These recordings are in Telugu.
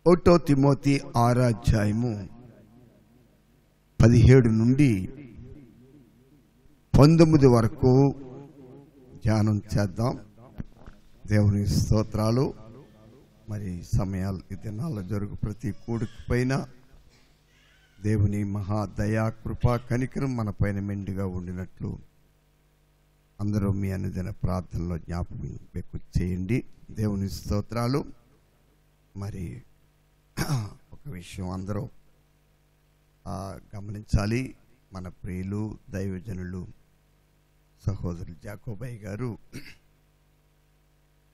ఒకటో తిమోతి 6వ అధ్యాయము 17 నుండి 19 వరకు ధ్యానం చేద్దాం. దేవుని స్తోత్రాలు. మరి సమయాలు ఈ దినాల్లో జరుగు ప్రతి కూడికి పైన దేవుని మహా దయా కృపా కనికరం మన పైన మెండుగా ఉండినట్లు అందరూ మీ అనుదిన ప్రార్థనలో జ్ఞాపకం చేయండి. దేవుని స్తోత్రాలు. మరి ఒక విషయం అందరూ గమనించాలి. మన ప్రియులు దైవజనులు సహోదరులు జాకోబయ్య గారు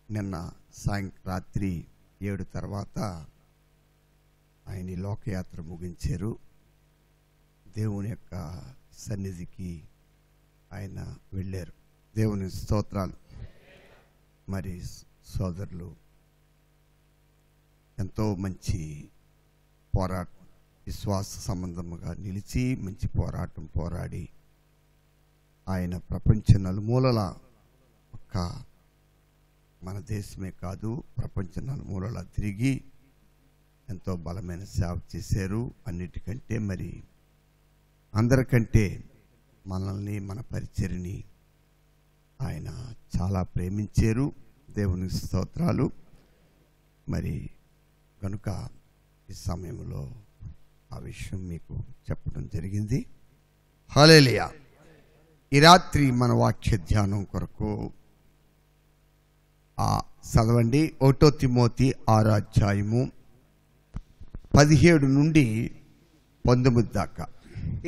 నిన్న రాత్రి 7 తర్వాత ఆయన లోకయాత్ర ముగించారు. దేవుని యొక్క సన్నిధికి ఆయన వెళ్ళారు. దేవుని స్తోత్రాలు. మరి సోదరులు ఎంతో మంచి పోరాటం, విశ్వాస సంబంధముగా నిలిచి మంచి పోరాటం పోరాడి ఆయన ప్రపంచ నలుమూలల ఒక్క మన దేశమే కాదు ప్రపంచ నలుమూలల తిరిగి ఎంతో బలమైన సేవ చేశారు. అన్నిటికంటే మరి అందరికంటే మనల్ని మన పరిచర్ని ఆయన చాలా ప్రేమించారు. దేవుని స్తోత్రాలు. మరి కనుక ఈ సమయంలో ఆ విషయం మీకు చెప్పడం జరిగింది. హల్లెలూయా. ఈ రాత్రి మన వాక్య ధ్యానం కొరకు చదవండి. 1 తిమోతి 6వ అధ్యాయము 17 నుండి 19 దాకా.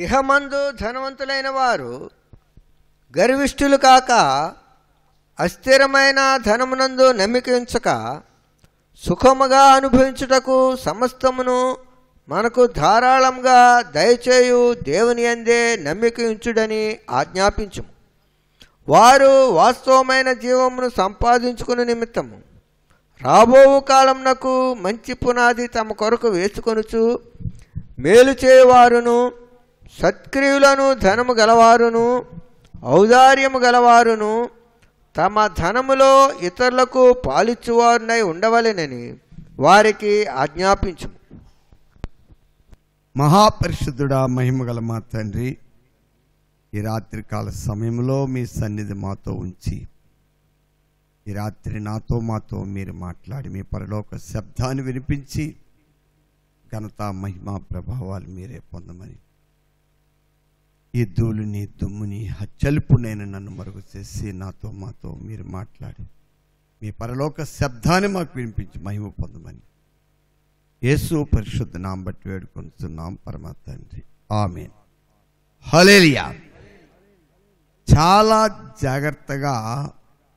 ఇహమందు ధనవంతులైన వారు గర్విష్ఠులు కాక అస్థిరమైన ధనమునందు నమ్మిక ఉంచక సుఖముగా అనుభవించుటకు సమస్తమును మనకు ధారాళంగా దయచేయు దేవుని యందే నమ్మిక ఉంచుడని ఆజ్ఞాపించుము. వారు వాస్తవమైన జీవమును సంపాదించుకుని నిమిత్తము రాబోవు కాలమునకు మంచి పునాది తమ కొరకు వేసుకొనుచు మేలు చేయువారును సత్క్రియలను ధనము గలవారును ఔదార్యము గలవారును తమ ధనములో ఇతరులకు పాలిచ్చువారునై ఉండవలెనని వారికి ఆజ్ఞాపించు. మహాపరిశుద్ధుడా, మహిమగల మా తండ్రి, ఈ రాత్రికాల సమయంలో మీ సన్నిధి మాతో ఉంచి ఈ రాత్రి మాతో మీరు మాట్లాడి మీ పరలోక శబ్దాన్ని వినిపించి ఘనత మహిమ ప్రభావాలు మీరే పొందమని ఈ ధూళిని దుమ్ముని హచ్చలుపునైనా నన్ను మరుగు చేసి మాతో మీరు మాట్లాడి మీ పరలోక శబ్దాన్ని మాకు వినిపించి మహిమ పొందమని యేసు పరిశుద్ధ నామం బట్టి వేడుకొంటున్నాం పరమ తండ్రి. ఆమేన్. హల్లెలూయా. చాలా జాగ్రత్తగా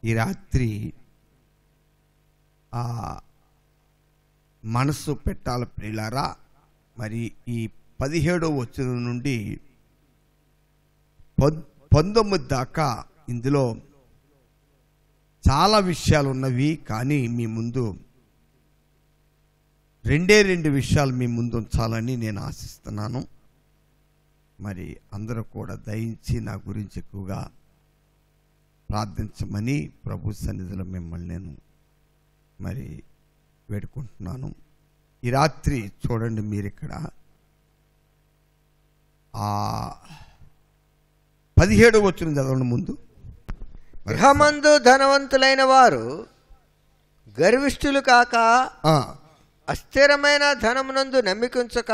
ఈ రాత్రి మనసు పెట్టాలి ప్రియులారా. మరి ఈ 17వ వచనం నుండి 19 దాకా ఇందులో చాలా విషయాలు ఉన్నవి. కానీ మీ ముందు రెండు విషయాలు మీ ముందు ఉంచాలని నేను ఆశిస్తున్నాను. మరి అందరూ కూడా దయించి నా గురించి ఎక్కువగా ప్రార్థించమని ప్రభు సన్నిధిలో మిమ్మల్ని నేను మరి వేడుకుంటున్నాను. ఈ రాత్రి చూడండి, మీరు ఇక్కడ 17వ వచనం చదవండి ముందు. ఇహమందు ధనవంతులైన వారు గర్విష్ఠులు కాక అస్థిరమైన ధనమునందు నమ్మికుంచక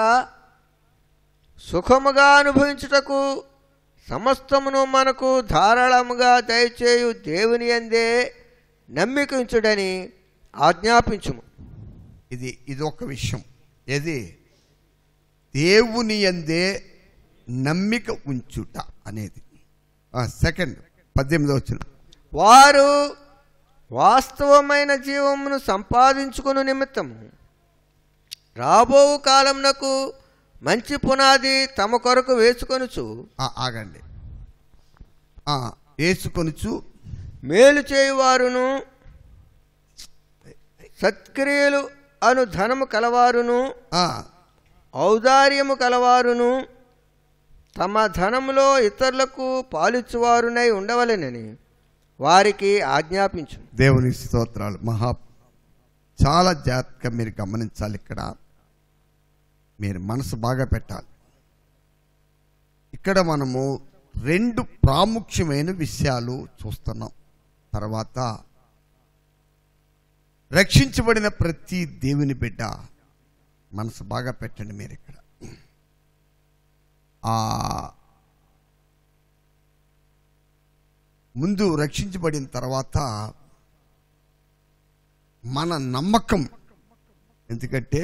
సుఖముగా అనుభవించుటకు సమస్తమును మనకు ధారాళముగా దయచేయు దేవుని యందే నమ్మికుంచుడని ఆజ్ఞాపించుము. ఇది ఒక విషయం. ఏది? దేవుని యందే నమ్మిక ఉంచుట అనేది. సెకండ్ 18వ వచనం. వారు వాస్తవమైన జీవమును సంపాదించుకుని నిమిత్తము రాబోవు కాలమునకు మంచి పునాది తమ కొరకు వేసుకొనుచు. ఆగండి. వేసుకొనుచు మేలు చేయువారును సత్క్రియలు అను ధనము కలవారును ఔదార్యము కలవారును తమ ధనములో ఇతరులకు పాలిచ్చువారునై ఉండవలెనని వారికి ఆజ్ఞాపించు. దేవుని స్తోత్రాలు. చాలా జాగ్రత్తగా మీరు గమనించాలి. ఇక్కడ మీరు మనసు బాగా పెట్టాలి. ఇక్కడ మనము 2 ప్రాముఖ్యమైన విషయాలు చూస్తున్నాం. తర్వాత రక్షించబడిన ప్రతి దేవుని బిడ్డ మనసు బాగా పెట్టండి. మీరు ఇక్కడ ముందు రక్షించబడిన తర్వాత మన నమ్మకం, ఎందుకంటే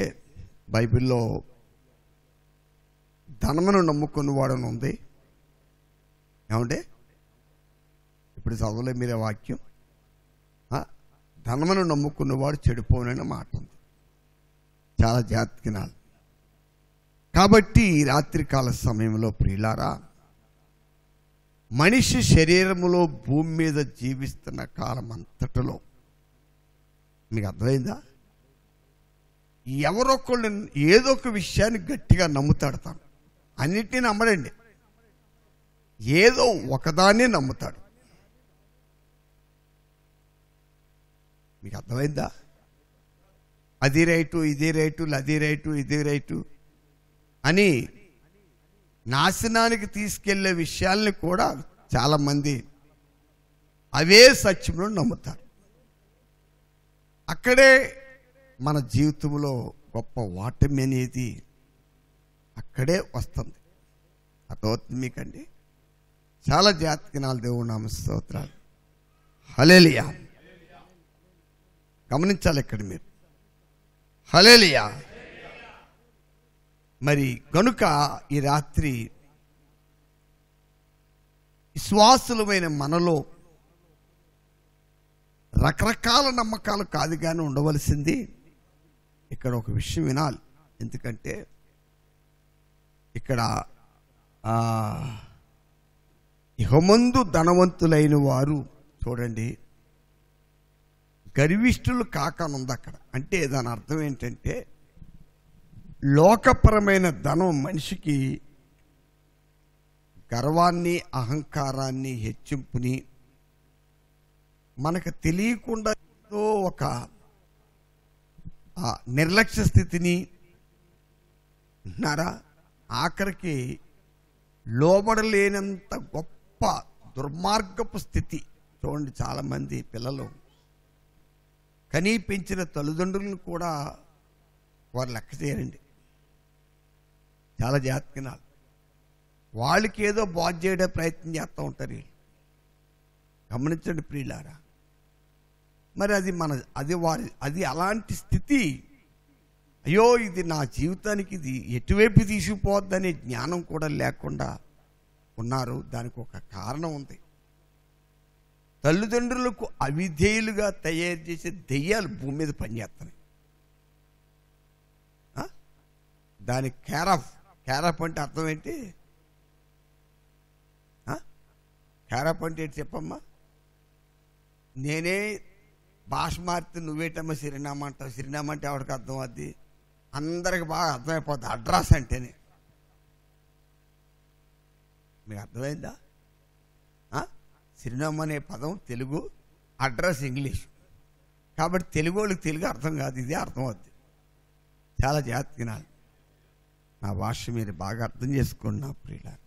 బైబిల్లో ధనమును నమ్ముకున్నవాడని ఉంది. ఏమంటే ఇప్పుడు చదవలే మీరే వాక్యం, ధనమును నమ్ముకున్నవాడు చెడిపోనని మాట ఉంది. చాలా జాగ్రత్తగా. కాబట్టి రాత్రికాల సమయంలో ప్రియులారా, మనిషి శరీరములో భూమి మీద జీవిస్తున్న కాలం అంతటిలో మీకు అర్థమైందా, ఎవరొకళ్ళు ఏదో ఒక విషయాన్ని గట్టిగా నమ్ముతాడు. తాను అన్నిటినీ నమ్మడండి, ఏదో ఒకదాన్ని నమ్ముతాడు. మీకు అర్థమైందా? అది రైటు, ఇది రైటు, అది రైటు, ఇది రైటు అని నాశనానికి తీసుకెళ్లే విషయాల్ని కూడా చాలామంది అవే సత్యంలో నమ్ముతారు. అక్కడే మన జీవితంలో గొప్ప ఓటమి అనేది అక్కడే వస్తుంది. అర్థమవుతుంది మీకండి? చాలా జాతకినాలు దేవుడు నామ స్తోత్రాలు. హల్లెలూయా. గమనించాలి ఇక్కడ మీరు. హల్లెలూయా. మరి గనుక ఈ రాత్రి విశ్వాసులమైన మనలో రకరకాల నమ్మకాలు కాదు కానీ ఉండవలసింది ఇక్కడ ఒక విషయం వినాలి. ఎందుకంటే ఇక్కడ ఇహమందు ధనవంతులైన వారు చూడండి గర్విష్ఠులు కాకనుంది అక్కడ. అంటే దాని అర్థం ఏంటంటే లోకపరమైన ధనం మనిషికి గర్వాన్ని, అహంకారాన్ని, హెచ్చింపుని, మనకు తెలియకుండా ఒక నిర్లక్ష్య స్థితిని ఉన్నారా, ఆఖరికి లోబడలేనంత గొప్ప దుర్మార్గపు స్థితి. చూడండి, చాలామంది పిల్లలు కనీ పెంచిన తల్లిదండ్రులను కూడా వారు లెక్క చేయరండి. చాలా జాగ్రత్తగా వాళ్ళకి ఏదో బాధ చేయడం ప్రయత్నం చేస్తూ ఉంటారు. గమనించండి ప్రియులారా. మరి అది అలాంటి స్థితి. అయ్యో ఇది నా జీవితానికి ఇది ఎటువైపు తీసుకుపోద్దనే జ్ఞానం కూడా లేకుండా ఉన్నారు. దానికి ఒక కారణం ఉంది. తల్లిదండ్రులకు అవిధేయులుగా తయారు చేసే దెయ్యాలు భూమి మీద పనిచేస్తున్నాయి. దానికి కేరాఫ్ అంటే అర్థం ఏంటి? కేరాఫ్ అంటే ఏంటి చెప్పమ్మా? నేనే భాష మారితే నువ్వేటమ్మా సిరినామా అంటావు. సిరినామా అంటే ఎవరికి అర్థం అవుద్ది? అందరికి బాగా అర్థమైపోద్ది. అడ్రస్ అంటేనే. మీకు అర్థమైందా? సిరినామా అనే పదం తెలుగు, అడ్రస్ ఇంగ్లీష్. కాబట్టి తెలుగు వాళ్ళకి తెలుగు అర్థం కాదు, ఇదే అర్థం అవుద్ది. చాలా జాగ్రత్తగా నా భాష మీరు బాగా అర్థం చేసుకోండి నా ప్రియులారా.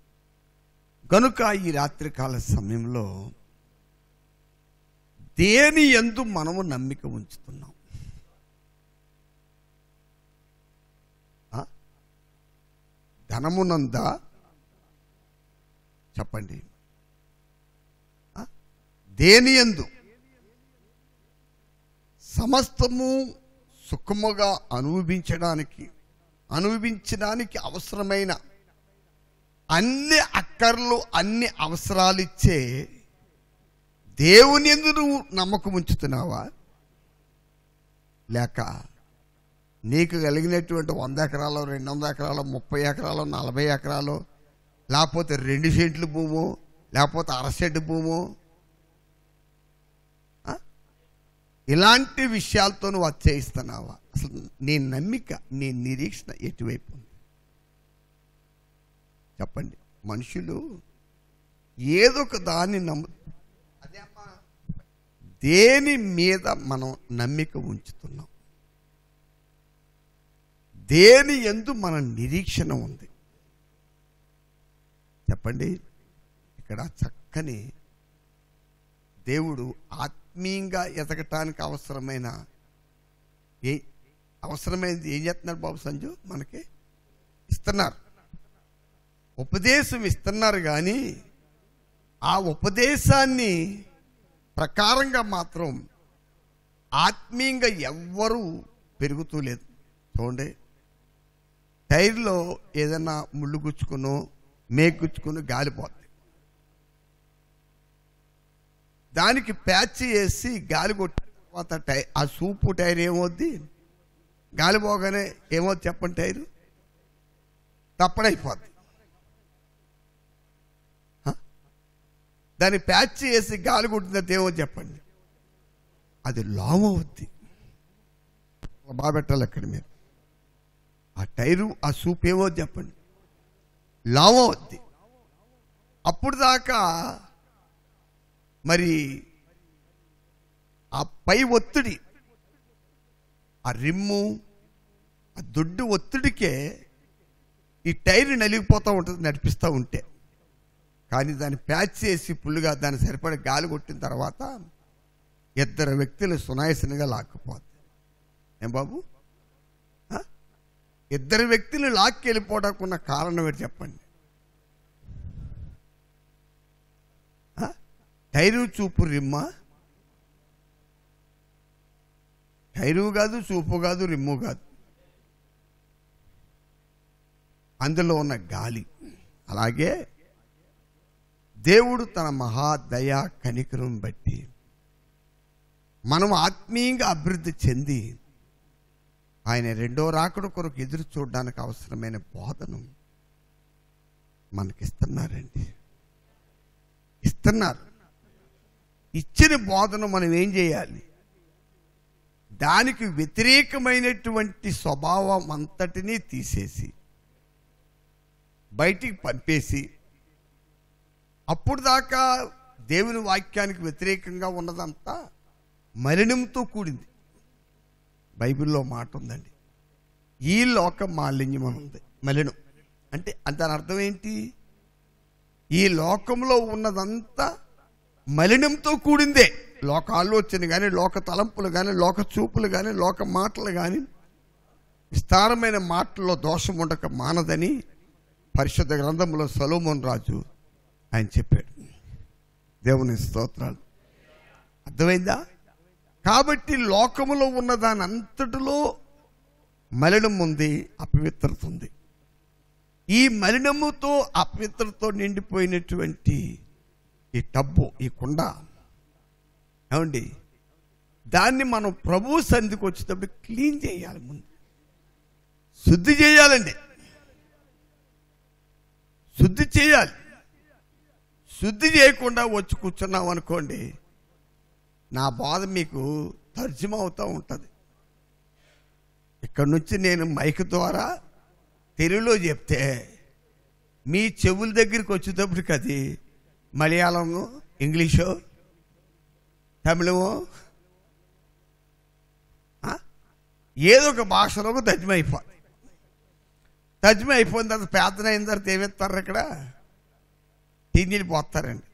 కనుక ఈ రాత్రికాల సమయంలో దేని యందు మనము నమ్మిక ఉంచుతున్నాం? ధనమునందా? చెప్పండి. దేని యందు? సమస్తము సుఖముగా అనుభవించడానికి అవసరమైన అన్ని అక్కర్లు, అన్ని అవసరాలు ఇచ్చే దేవుని యందు నువ్వు నమ్మకం ఉంచుతున్నావా? లేక నీకు కలిగినటువంటి 100 ఎకరాలు, 200 ఎకరాలు, 30 ఎకరాలు, 40 ఎకరాలు, లేకపోతే 2 సెంట్లు భూము, లేకపోతే 1/2 సెంటు భూము, ఇలాంటి విషయాలతో నువ్వు అత్యయిస్తున్నావా? అసలు నీ నమ్మిక, నీ నిరీక్షణ ఎటువైపు ఉంది? చెప్పండి. మనుషులు ఏదో ఒక దాన్ని దేని మీద మనం నమ్మిక ఉంచుతున్నాం? దేని యందు మన నిరీక్షణ ఉంది చెప్పండి. ఇక్కడ చక్కని దేవుడు ఆత్మీయంగా ఎదగటానికి అవసరమైనది ఏం చేస్తున్నారు బాబు సంజు? మనకి ఇస్తున్నారు, ఉపదేశం ఇస్తున్నారు. కానీ ఆ ఉపదేశాన్ని ప్రకారంగా మాత్రం ఆత్మీయంగా ఎవ్వరూ పెరుగుతూ లేదు. చూడండి, టైర్లో ఏదైనా ముళ్ళు గుచ్చుకునో మేగుచ్చుకుని గాలిపోతుంది. దానికి ప్యాచ్ వేసి గాలి కొట్టిన తర్వాత ఆ సూపు టైర్ ఏమవుద్ది? గాలిపోగానే ఏమవుద్ది చెప్పండి? టైరు తప్పడైపోద్ది. దాన్ని ప్యాచ్ వేసి గాలి కొట్టినది ఏమో చెప్పండి? అది లావు అవుద్ది. బాగా పెట్టాలి అక్కడ మీరు. ఆ టైరు ఆ సూప్ ఏమో చెప్పండి? లావు అవుద్ది. అప్పుడు దాకా మరి ఆ పై ఒత్తిడి, ఆ రిమ్ము, ఆ దొడ్డు ఒత్తిడికే ఈ టైర్ నలిగిపోతూ ఉంటుంది నడిపిస్తూ ఉంటే. కానీ దాన్ని ప్యాచ్ చేసి పుల్లుగా దాన్ని సరిపడే గాలి కొట్టిన తర్వాత ఇద్దరు వ్యక్తులు సునాయాసంగా లాక్కుపోద్ది. ఏం బాబు? ఇద్దరు వ్యక్తులు లాక్కి వెళ్ళిపోవడానికి ఉన్న కారణం ఏంటి చెప్పండి? టైరు చూపు రిమ్మ? టైరు కాదు, చూపు కాదు, రిమ్ము కాదు, అందులో ఉన్న గాలి. అలాగే దేవుడు తన మహాదయా కనికరం బట్టి మనం ఆత్మీయంగా అభివృద్ధి చెంది ఆయన రెండో రాకడ కొరకు ఎదురు చూడడానికి అవసరమైన బోధను మనకిస్తున్నారండి. ఇస్తున్నారు. ఇచ్చిన బోధన మనం ఏం చేయాలి? దానికి వ్యతిరేకమైనటువంటి స్వభావం అంతటినీ తీసేసి బయటికి పంపేసి, అప్పుడు దాకా దేవుని వాక్యానికి వ్యతిరేకంగా ఉన్నదంతా మలినంతో కూడింది. బైబిల్లో మాట ఉందండి, ఈ లోక మాలిన్యం అని ఉంది. మలినం అంటే దాని అర్థం ఏంటి? ఈ లోకంలో ఉన్నదంతా మలినంతో కూడిందే. లోక ఆలోచన కానీ, లోక తలంపులు కానీ, లోక చూపులు కానీ, లోక మాటలు కానీ, విస్తారమైన మాటల్లో దోషం ఉండక మానదని పరిశుద్ధ గ్రంథంలో సొలొమోను రాజు ఆయన చెప్పాడు. దేవుని స్తోత్రాలు. అర్థమైందా? కాబట్టి లోకములో ఉన్న దాని అంతటిలో మలినం ఉంది, అపవిత్రత ఉంది. ఈ మలినముతో అపవిత్రతతో నిండిపోయినటువంటి ఈ టబ్బు, ఈ కుండ ఏమండి, దాన్ని మనం ప్రభు సన్నిధికి వచ్చేటప్పుడు క్లీన్ చేయాలి. ముందు శుద్ధి చేయాలండి, శుద్ధి చేయాలి. శుద్ధి చేయకుండా వచ్చి కూర్చున్నాం అనుకోండి, నా బాధ మీకు తర్జుమా అవుతూ ఉంటుంది. ఇక్కడ నుంచి నేను మైక్ ద్వారా తెలుగులో చెప్తే మీ చెవుల దగ్గరికి వచ్చేటప్పటికి అది మలయాళము, ఇంగ్లీషో, తమిళమో, ఏదో ఒక భాషలో తర్జుమా అయిపోతుంది. తర్జుమా అయిపోయిన తర్వాత ప్రార్థన అయిన తర్వాత ఏమిస్తారు? ఇక్కడ టీనీలు పోతారండి.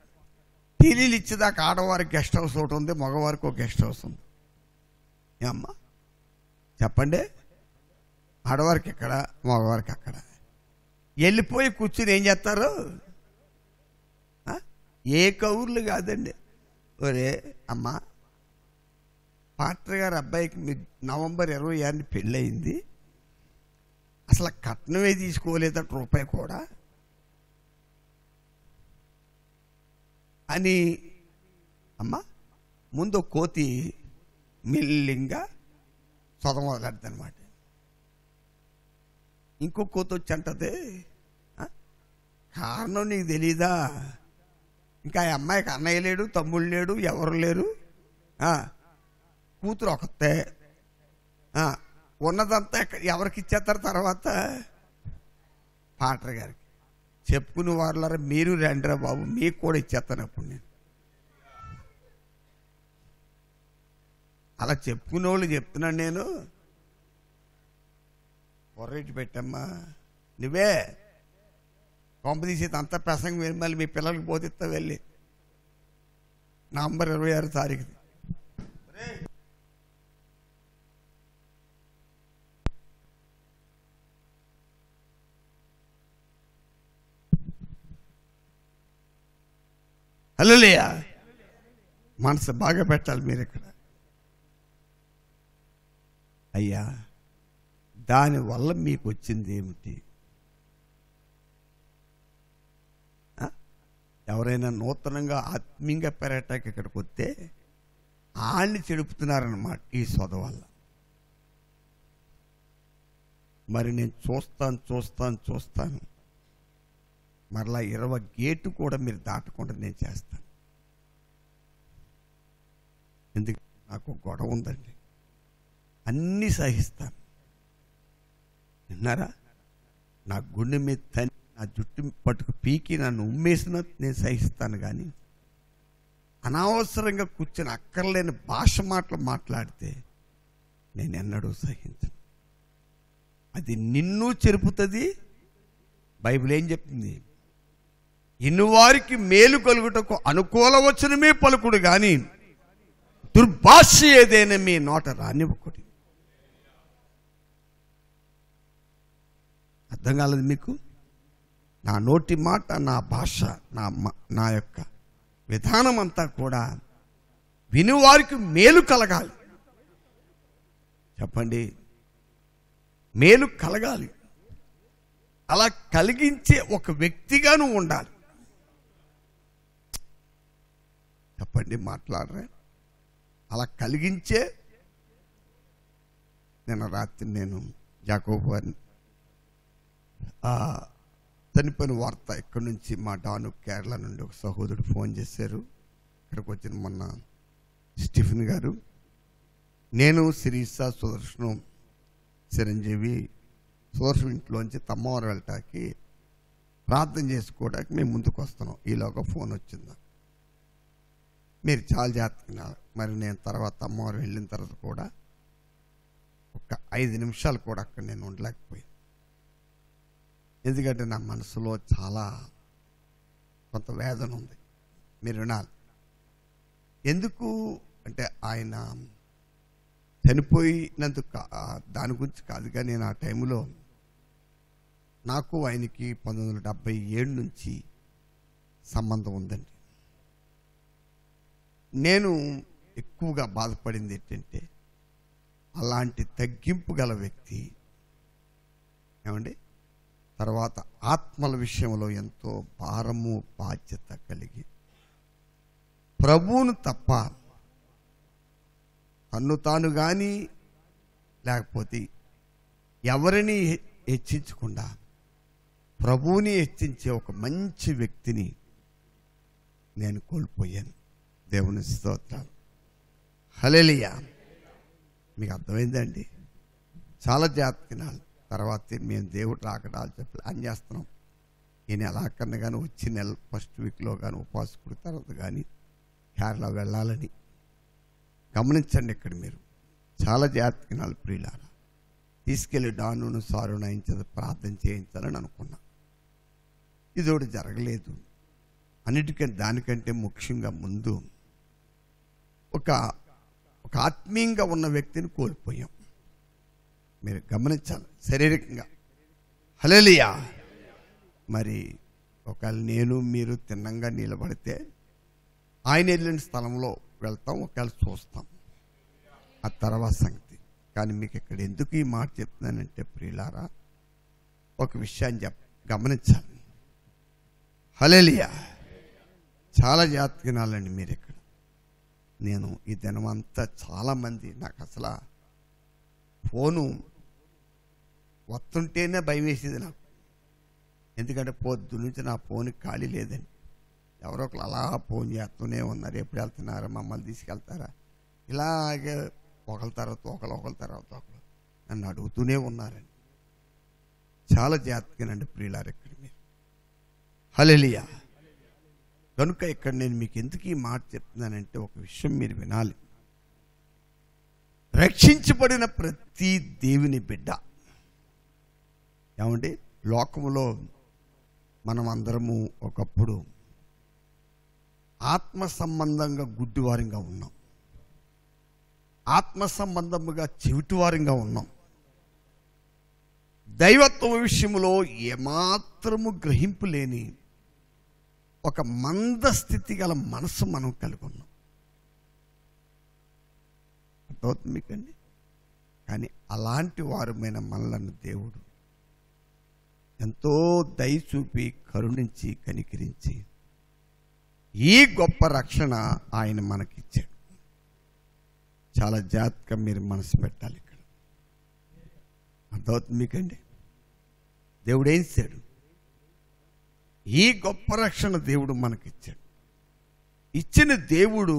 టీనీలు ఇచ్చేదాకా ఆడవారికి గెస్ట్ హౌస్ ఒకటి ఉంది, మగవారికి ఒక గెస్ట్ హౌస్ ఉంది. ఏమ్మా చెప్పండి? ఆడవారికి ఎక్కడ, మగవారికి అక్కడ. వెళ్ళిపోయి కూర్చుని ఏం చేస్తారు? ఏ కౌర్లు కాదండి. ఒరే అమ్మా, పాత్ర గారి అబ్బాయికి నవంబర్ 26 పెళ్ళయింది, అసలు కట్నమే తీసుకోలేదట రూపాయి కూడా అని అమ్మ ముందు కోతి మెల్లింగా మొదలెడుతుంది అనమాట. ఇంకో కోతి వచ్చి అంటది, కారణం నీకు తెలీదా? ఇంకా ఆ అమ్మాయికి అన్నయ్య లేడు, తమ్ముళ్ళు లేడు, ఎవరు లేరు, కూతురు ఒకతే, ఉన్నదంతా ఎవరికి ఇచ్చేస్తారు? తర్వాత పాటర్ గారికి. చెప్పుకుని వాళ్ళరా మీరు రండిరా బాబు, మీకు కూడా ఇచ్చేస్తాను అప్పుడు నేను. అలా చెప్పుకునే వాళ్ళు చెప్తున్నాను నేను. కొర్రెట్టి పెట్టమ్మా, నువ్వే కొంప తీసేది అంత ప్రసంగం మళ్ళీ మీ పిల్లలకి పోతిస్తా వెళ్ళి నవంబర్ 26 తారీఖు. హల్లెలూయా. మనసు బాగా పెట్టాలి మీరు ఇక్కడ. అయ్యా, దానివల్ల మీకు వచ్చింది ఏమిటి? ఎవరైనా నూతనంగా ఆత్మీయంగా పెరగటానికి ఇక్కడికి వస్తే ఆడిని చెడుపుతున్నారన్నమాట ఈ సొద వల్ల. మరి నేను చూస్తాను మరలా 20 గేటు కూడా మీరు దాటకుండా నేను చేస్తాను. ఎందుకంటే నాకు గొడవ ఉందండి, అన్నీ సహిస్తాను. విన్నారా? నా గుండె మీద తని నా జుట్టు పట్టుకు పీకి నన్ను ఉమ్మేసిన నేను సహిస్తాను, కానీ అనవసరంగా కూర్చొని అక్కర్లేని భాష మాటలు మాట్లాడితే నేను ఎన్నడూ సహించను. అది నిన్ను చెరుపుతుంది. బైబిల్ ఏం చెప్తుంది? ఇన్నువారికి మేలు కలుగుటకు అనుకూల వచనమే పలుకుడు కానీ దుర్భాష ఏదైనా మీ నోట రానివ్వకూడదు. అర్థం కాలేదు మీకు? నా నోటి మాట, నా భాష, నా యొక్క విధానం అంతా కూడా వినువారికి మేలు కలగాలి. చెప్పండి, మేలు కలగాలి. అలా కలిగించే ఒక వ్యక్తిగా నువ్వు ఉండాలి. చెప్పండి, మాట్లాడరా? అలా కలిగించే. నిన్న రాత్రి నేను యాకోబు వారిని చనిపోయిన వార్త ఇక్కడి నుంచి మా డాను కేరళ నుండి ఒక సహోదరుడు ఫోన్ చేశారు. ఇక్కడికి వచ్చిన మొన్న స్టీఫెన్ గారు, నేను శిరీష, సుదర్శనం, చిరంజీవి సుదర్శనం ఇంట్లోంచి తమ్మవారు వెళ్ళటానికి ప్రార్థన చేసుకోవడానికి మేము ముందుకు వస్తున్నాం. ఈలోగా ఫోన్ వచ్చింది. మీరు చాలా జాగ్రత్తగా. మరి నేను తర్వాత అమ్మవారు వెళ్ళిన తర్వాత కూడా ఒక 5 నిమిషాలు కూడా అక్కడ నేను ఉండలేకపోయాను. ఎందుకంటే నా మనసులో చాలా కొంత వేదన ఉంది. మీరు వినాలి. ఎందుకు అంటే ఆయన చనిపోయినందుకు దాని గురించి కాదు, కానీ నేను ఆ టైంలో నాకు ఆయనకి 1977 నుంచి సంబంధం ఉందండి. నేను ఎక్కువగా బాధపడింది ఏంటంటే, అలాంటి తగ్గింపు గల వ్యక్తి ఏమండి తర్వాత ఆత్మల విషయంలో ఎంతో భారము బాధ్యత కలిగి ప్రభువును తప్ప తన్ను తాను కానీ లేకపోతే ఎవరిని హెచ్చించకుండా ప్రభువుని హెచ్చించే ఒక మంచి వ్యక్తిని నేను కోల్పోయాను. దేవుని స్తోత్రాలు. హల్లెలూయా. మీకు అర్థమైందండి? చాలా జాతకినాలు తర్వాత మేము దేవుడు రాకడాలు చెప్పి అని చేస్తున్నాం. ఈ నెల కన్నా కానీ వచ్చే నెల ఫస్ట్ వీక్లో కానీ ఉపాసకుడి తర్వాత కానీ కేరళ వెళ్ళాలని గమనించండి. ఇక్కడ మీరు చాలా జాతకినాలు ప్రియులారా. తీసుకెళ్ళి డానును సారును అయించదు ప్రార్థన చేయించాలని అనుకున్నా. ఇది ఒకటి జరగలేదు. అన్నిటికంటే దానికంటే ముఖ్యంగా ముందు ఒక ఆత్మీయంగా ఉన్న వ్యక్తిని కోల్పోయాం. మీరు గమనించాలి శారీరకంగా. హల్లెలూయా. మరి ఒకవేళ నేను మీరు తిన్నంగా నిలబడితే ఆయన వెళ్ళిన స్థలంలో వెళ్తాం, ఒకవేళ చూస్తాం, ఆ తర్వాత సంగతి. కానీ మీకు ఇక్కడ ఎందుకు ఈ మాట చెప్తున్నానంటే ప్రియులారా, ఒక విషయాన్ని గమనించాలి. హల్లెలూయా. చాలా జాగ్రత్తగా వినాలండి మీరు ఇక్కడ. నేను ఈ దినమంతా చాలామంది నాకు అసలు ఫోను వస్తుంటేనే భయం వేసేది నాకు. ఎందుకంటే పొద్దు నుంచి నా ఫోన్కి ఖాళీ లేదండి. ఎవరో ఒకరు అలా ఫోన్ చేస్తూనే ఉన్నారు. ఎప్పుడు వెళ్తున్నారా, మమ్మల్ని తీసుకెళ్తారా, ఇలాగే ఒకరి తర్వాత ఒకరు నన్ను అడుగుతూనే ఉన్నారండి. చాలా జాగ్రత్తగానండి ప్రియులారు ఇక్కడ మీరు. హల్లెలూయా. కనుక ఇక్కడ నేను మీకు ఎందుకు ఈ మాట చెప్తున్నానంటే ఒక విషయం మీరు వినాలి. రక్షించబడిన ప్రతి దేవుని బిడ్డ ఏమండి, లోకములో మనం అందరము ఒకప్పుడు ఆత్మ సంబంధంగా గుడ్డివారంగా ఉన్నాం, ఆత్మ సంబంధముగా చెవిటివారంగా ఉన్నాం. దైవత్వ విషయంలో ఏమాత్రము గ్రహింపు లేని ఒక మందస్థితి గల మనసు మనం కలిగి ఉన్నాం. అర్థమవుతుంది మీకండి? కానీ అలాంటి వారమైన మనలను దేవుడు ఎంతో దయ చూపి కరుణించి కనికరించి ఈ గొప్ప రక్షణ ఆయన మనకిచ్చాడు. చాలా జాగ్రత్తగా మీరు మనసు పెట్టాలి. ఇక్కడ అర్థమవుతుంది మీకండి? దేవుడు ఏం చేశాడు? ఈ గొప్ప రక్షణ దేవుడు మనకిచ్చాడు. ఇచ్చిన దేవుడు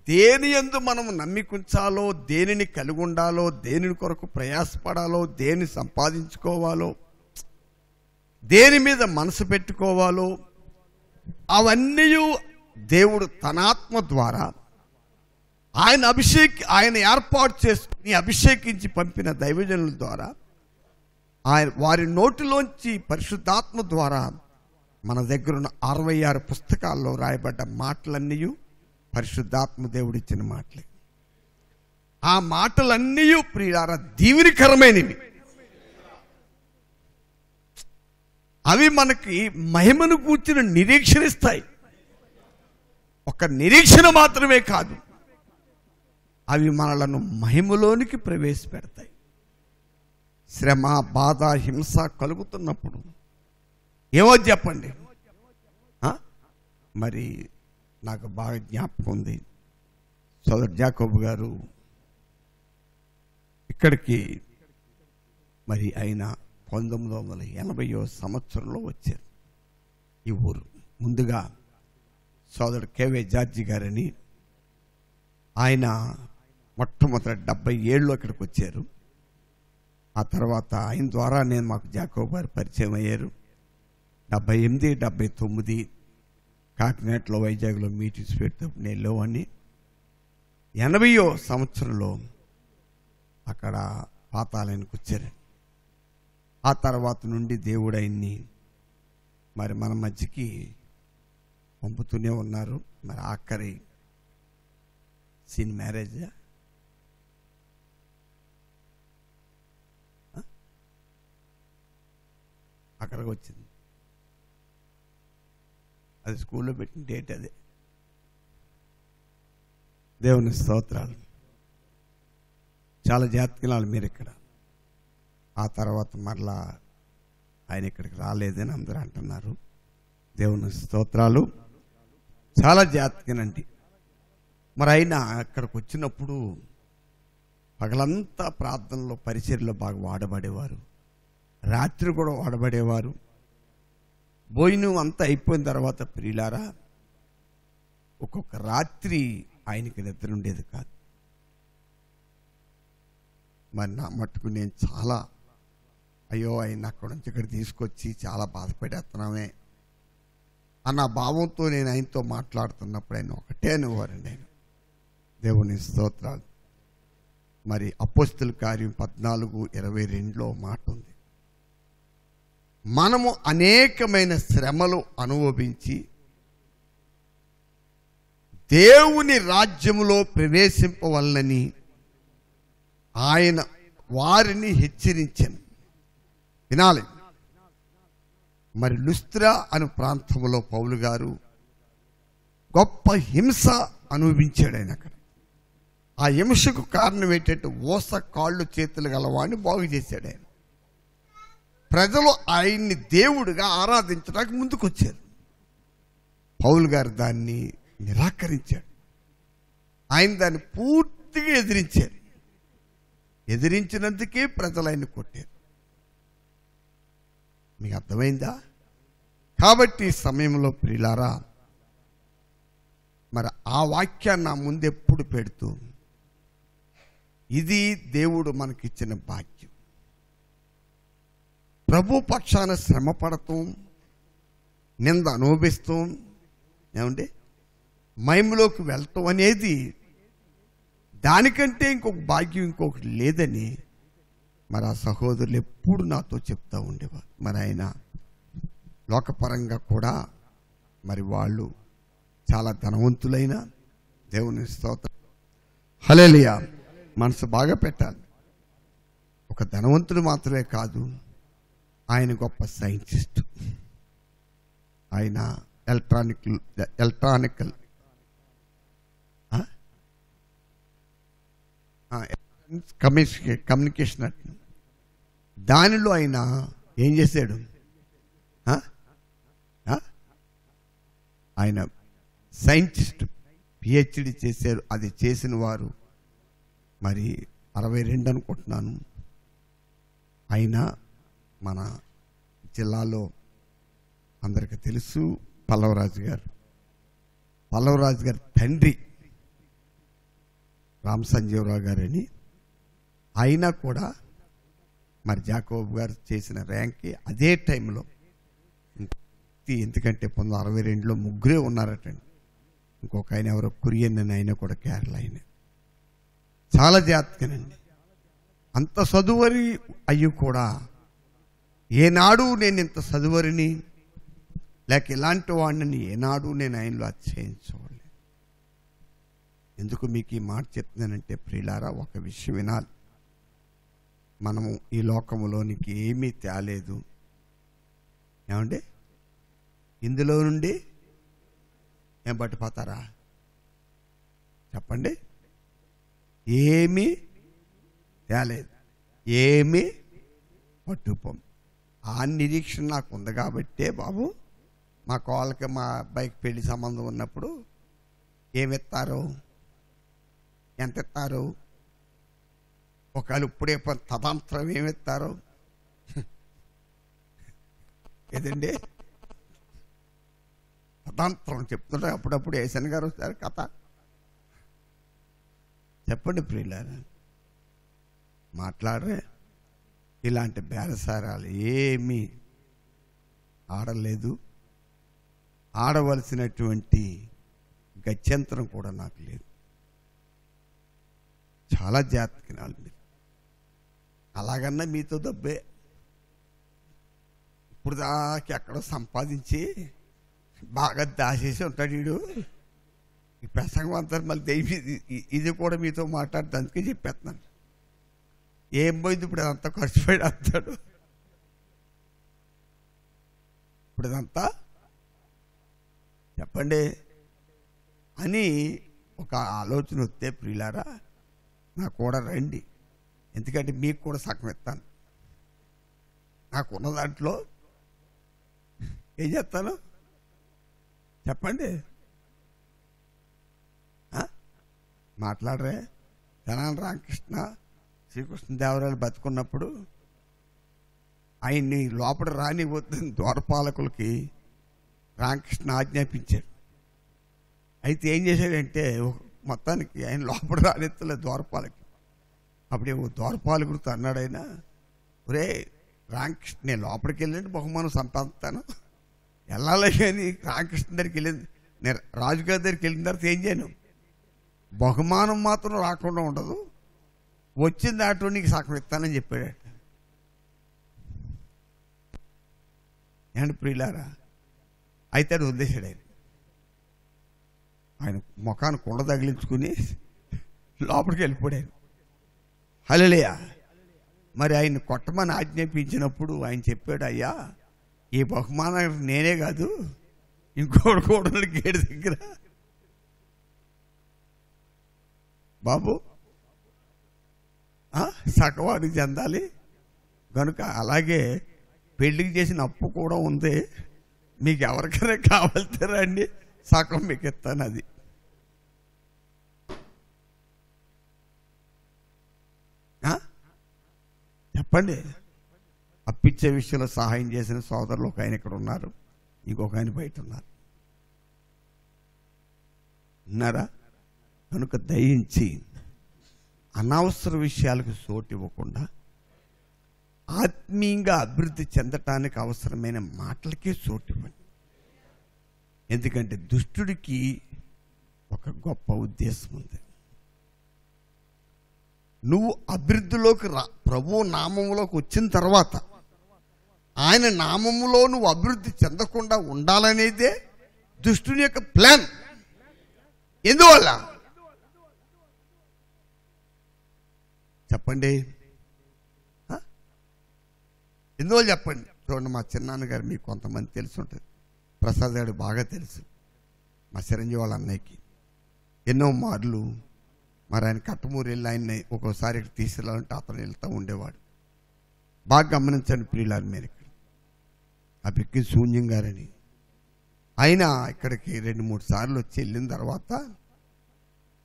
దేని యందు మనము నమ్మికుంచాలో, దేనిని కలిగి ఉండాలో, దేని కొరకు ప్రయాసపడాలో, దేని సంపాదించుకోవాలో, దేని మీద మనసు పెట్టుకోవాలో అవన్నీ దేవుడు తన ఆత్మ ద్వారా ఆయన ఏర్పాటు చేసుకుని అభిషేకించి పంపిన దైవజనుల ద్వారా వారి నోటిలోంచి పరిశుద్ధాత్మ ద్వారా మన దగ్గర ఉన్న 66 పుస్తకాల్లో రాయబడ్డ మాటలన్నీ పరిశుద్ధాత్మ దేవుడు ఇచ్చిన మాటలే. ఆ మాటలన్నీ ప్రియులారా దీవెనకరమైనవి. అవి మనకి మహిమను కూర్చుని నిరీక్షణ ఇస్తాయి. ఒక నిరీక్షణ మాత్రమే కాదు, అవి మనలను మహిమలోనికి ప్రవేశపెడతాయి. శ్రమ, బాధ, హింస కలుగుతున్నప్పుడు ఏమో చెప్పండి. మరి నాకు బాగా జ్ఞాపకం ఉంది, సోదరు జాకోబు గారు ఇక్కడికి మరి ఆయన 1980వ సంవత్సరంలో వచ్చారు ఈ ఊరు. ముందుగా సోదరుడు కేవే జార్జి గారని ఆయన మొట్టమొదటి 77లో ఇక్కడికి వచ్చారు. ఆ తర్వాత ఆయన ద్వారా మాకు జాకోబు గారు పరిచయం అయ్యారు. 78, 79 కాకినాడలో, వైజాగ్లో మీటింగ్స్ పెట్టినప్పుడు నేను లేవని 80వ సంవత్సరంలో అక్కడ పాతాళానికి వచ్చారు. ఆ తర్వాత నుండి దేవుడు ఆయన్ని మరి మన మధ్యకి పంపుతూనే ఉన్నారు. మరి ఆఖరి సీన్ మ్యారేజ్ అక్కడికి వచ్చింది. అది స్కూల్లో పెట్టిన డేట్ అదే. దేవుని స్తోత్రాలు. చాలా జాతకాలు మీరు ఇక్కడ. ఆ తర్వాత మరలా ఆయన ఇక్కడికి రాలేదని అందరూ అంటున్నారు. దేవుని స్తోత్రాలు. చాలా జాతకనండి. మరి ఆయన అక్కడికి వచ్చినప్పుడు పగలంతా ప్రార్థనలో, పరిచర్యలో బాగా వాడబడేవారు. రాత్రి కూడా వాడబడేవారు. భోజనం అంతా అయిపోయిన తర్వాత ప్రియులారా ఒక్కొక్క రాత్రి ఆయనకి నిద్ర ఉండేది కాదు. మరి నా మట్టుకు నేను చాలా అయ్యో ఆయన అక్కడ నుంచి ఇక్కడ తీసుకొచ్చి చాలా బాధపడేస్తున్నామే అన్న భావంతో నేను ఆయనతో మాట్లాడుతున్నప్పుడు ఆయన ఒకటే అనేవారండి. ఆయన దేవుని స్తోత్రాలు. మరి అపోస్తలుల కార్యం 14:22లో మాట ఉంది, మనము అనేకమైన శ్రమలు అనుభవించి దేవుని రాజ్యములో ప్రవేశింపవలనని ఆయన వారిని హెచ్చరించెను. వినాలి. మరి లుస్త్రా అనే ప్రాంతంలో పౌలు గారు గొప్ప హింస అనుభవించాడు. ఆయన అక్కడ ఆ హింసకు కారణం ఏంటంటే ఓస కాళ్ళు చేతులు గలవాడిని బాగు చేశాడు ఆయన. ప్రజలు ఆయన్ని దేవుడిగా ఆరాధించడానికి ముందుకొచ్చారు. పౌలు గారు దాన్ని నిరాకరించాడు. ఆయన దాన్ని పూర్తిగా ఎదిరించారు. ఎదిరించినందుకే ప్రజలు ఆయన్ని కొట్టారు. మీకు అర్థమైందా? కాబట్టి ఈ సమయంలో ప్రియులారా మరి ఆ వాక్యాన్ని నా ముందెప్పుడు పెడుతూ ఇది దేవుడు మనకిచ్చిన భాగ్యం. ప్రభు పక్షాన శ్రమ పడతాం, నింద అనుభవిస్తాం, ఏమండి మహిమలోకి వెళ్తాం అనేది దానికంటే ఇంకొక భాగ్యం ఇంకొకటి లేదని మరి ఆ సహోదరులు ఎప్పుడు నాతో చెప్తూ ఉండేవారు. మరి ఆయన లోకపరంగా కూడా మరి వాళ్ళు చాలా ధనవంతులైన దేవుని స్తోత్రం. హల్లెలూయా. మనసు బాగా పెట్టాలి. ఒక ధనవంతుడు మాత్రమే కాదు, ఆయన గొప్ప సైంటిస్ట్. ఆయన ఎలక్ట్రానికల్ కమ్యూనికేషన్ దానిలో ఆయన ఏం చేశాడు? ఆయన సైంటిస్ట్, పిహెచ్డి చేశారు. అది చేసిన వారు మరి 62 అనుకుంటున్నాను. ఆయన మన జిల్లాలో అందరికీ తెలుసు, పల్లవరాజు గారి తండ్రి రామ్ సంజీవరావు గారని. అయినా కూడా మరి జాకోబ్ గారు చేసిన ర్యాంక్కి అదే టైంలో, ఎందుకంటే 1962లో ముగ్గురే ఉన్నారటండి. ఇంకొక ఆయన ఎవరో కురియన్ అని, ఆయన కూడా కేరళ. ఆయన చాలా జాతకనండి. అంత చదువరి అయ్యి కూడా ఏనాడు నేను ఇంత చదువరిని లేక ఇలాంటి వాడిని ఏనాడు నేను ఆయనలో అతిశయించవాలి. ఎందుకు మీకు ఈ మాట చెప్తున్నానంటే ప్రియులారా, ఒక విషయం వినాలి. మనము ఈ లోకములోనికి ఏమీ తేలేదు. ఏమండి? ఇందులో నుండి ఏం పట్టిపోతారా? చెప్పండి. ఏమీ తేలేదు, ఏమీ పట్టుపోం. ఆ నిరీక్షణ నాకు ఉంది కాబట్టే బాబు, మా కోళ్ళకి మా అబ్బాయికి పెళ్లి సంబంధం ఉన్నప్పుడు ఏమిస్తారు, ఎంత ఇస్తారు, ఒకవేళ ఇప్పుడే తదంతరం ఏమిస్తారు ఏదండి? తదంతరం చెప్తుంటే అప్పుడప్పుడు ఏసన్ గారు వస్తారు కథ. చెప్పండి ప్రియులారా, మాట్లాడరే. ఇలాంటి బేరసారాలు ఏమీ ఆడలేదు, ఆడవలసినటువంటి గత్యంతరం కూడా నాకు లేదు. చాలా జాతకినాలు మీరు. అలాగన్నా మీతో డబ్బే ఇప్పుడు దాకా ఎక్కడో సంపాదించి బాగా దాచేసి ఉంటాడు వీడు. ఈ ప్రసంగం అంతా మళ్ళీ ఇది కూడా మీతో మాట్లాడితే అందుకే చెప్పేస్తున్నాను. ఏం పోయింది ఇప్పుడు అదంతా ఖర్చు పెట్టి అంటాడు. ఇప్పుడు ఇదంతా చెప్పండి అని ఒక ఆలోచన వస్తే ప్రియులారా, నాకు కూడా రండి. ఎందుకంటే మీకు కూడా సగం ఇస్తాను. నాకున్న దాంట్లో ఏం చేస్తాను చెప్పండి. మాట్లాడరే. తెనాలి రామకృష్ణ శ్రీకృష్ణదేవరాయలు బతుకున్నప్పుడు ఆయన్ని లోపల రానిపోతుంది ద్వారపాలకులకి రామకృష్ణ ఆజ్ఞాపించాడు. అయితే ఏం చేశాడంటే మొత్తానికి ఆయన లోపల రానిత్తలేదు ద్వారపాలకి. అప్పుడే ద్వారపాలకుడితో అన్నాడు ఆయన, ఒరే రామకృష్ణ, నేను లోపలికి వెళ్ళండి బహుమానం సంపాదిస్తాను, వెళ్ళాలి. కానీ రామకృష్ణ దగ్గరికి వెళ్ళింది, నేను రాజుగారి దగ్గరికి వెళ్ళిన తర్వాత ఏం చేయను, బహుమానం మాత్రం రాకుండా ఉండదు, వచ్చిన దాంట్లో నీకు సగం ఇస్తానని చెప్పాడు. ఏంటి ప్రియులారా? అయితే అది వదిలేశాడు. ఆయన ముఖాన్ని కుండ తగిలించుకుని లోపలికి వెళ్ళిపోయాడు. హల్లెలూయా. మరి ఆయన కొట్టమని ఆజ్ఞాపించినప్పుడు ఆయన చెప్పాడు, అయ్యా ఈ బహుమానం నేనే కాదు ఇంకోటి కూడా గేటు దగ్గర బాబు సగవాడికి చెందాలి కనుక, అలాగే పెళ్లికి చేసిన అప్పు కూడా ఉంది, మీకు ఎవరికైనా కావాల్తారా అండి, సగం మీకు ఇస్తాను. అది చెప్పండి. అప్పిచ్చే విషయంలో సహాయం చేసిన సోదరులు ఒక ఆయన ఇక్కడ ఉన్నారు, ఇంకొక ఆయన బయట ఉన్నారు, ఉన్నారా? కనుక దయించి అనవసర విషయాలకు చోటు ఇవ్వకుండా ఆత్మీయంగా అభివృద్ధి చెందటానికి అవసరమైన మాటలకే చోటు ఇవ్వండి. ఎందుకంటే దుష్టుడికి ఒక గొప్ప ఉద్దేశం ఉంది. నువ్వు అభివృద్ధిలోకి రా, ప్రభు నామములోకి వచ్చిన తర్వాత ఆయన నామములో నువ్వు అభివృద్ధి చెందకుండా ఉండాలనేదే దుష్టుని యొక్క ప్లాన్. ఎందువల్ల చెప్పండి, ఎందువల్ల చెప్పండి. చూడండి, మా చిన్నాన్నగారు మీకు కొంతమంది తెలిసి ఉంటుంది, ప్రసాద్ గారు బాగా తెలుసు, మా చిరంజీవి వాళ్ళ అన్నయ్యకి ఎన్నో మార్లు మరి ఆయన కట్టమూరు వెళ్ళి ఆయన్ని ఒక్కోసారి ఇక్కడ తీసుకెళ్ళాలంటే అతను వెళ్తూ ఉండేవాడు. బాగా గమనించండి ప్రియులారు, మీరు ఇక్కడ ఆ బిక్కి శూన్యం గారని ఆయన ఇక్కడికి 2-3 సార్లు వచ్చి వెళ్ళిన తర్వాత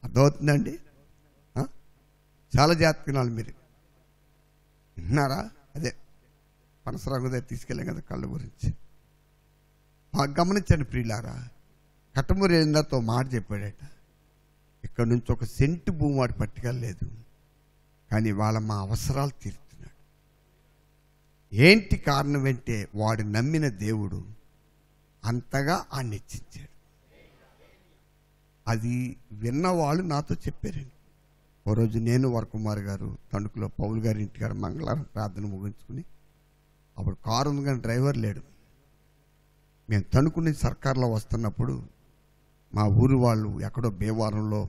అర్థమవుతుందండి. చాలా జాతకనాలు మీరు విన్నారా? అదే పనసరంగు దగ్గర తీసుకెళ్ళాం కదా కళ్ళ గురించి. బాగా గమనించండి ప్రియులారా, కట్టమూరు వెళ్ళిందాతో మాట చెప్పాడట, ఇక్కడ నుంచి ఒక సెంటు భూమి వాడు పట్టుకెళ్ళలేదు, కానీ వాళ్ళ మా అవసరాలు తీరుతున్నాడు. ఏంటి కారణం అంటే వాడు నమ్మిన దేవుడు అంతగా ఆయన హెచ్చించాడు. అది విన్నవాళ్ళు నాతో చెప్పారండి. ఓ రోజు నేను వరకుమార్ గారు తణుకులో పౌలు గారి ఇంటికాడ మంగళవారం ప్రార్థన ముగించుకుని, అప్పుడు కారు ఉంది కానీ డ్రైవర్ లేడు. మేము తణుకు నుంచి సర్కార్లో వస్తున్నప్పుడు మా ఊరు వాళ్ళు ఎక్కడో భీమవరంలో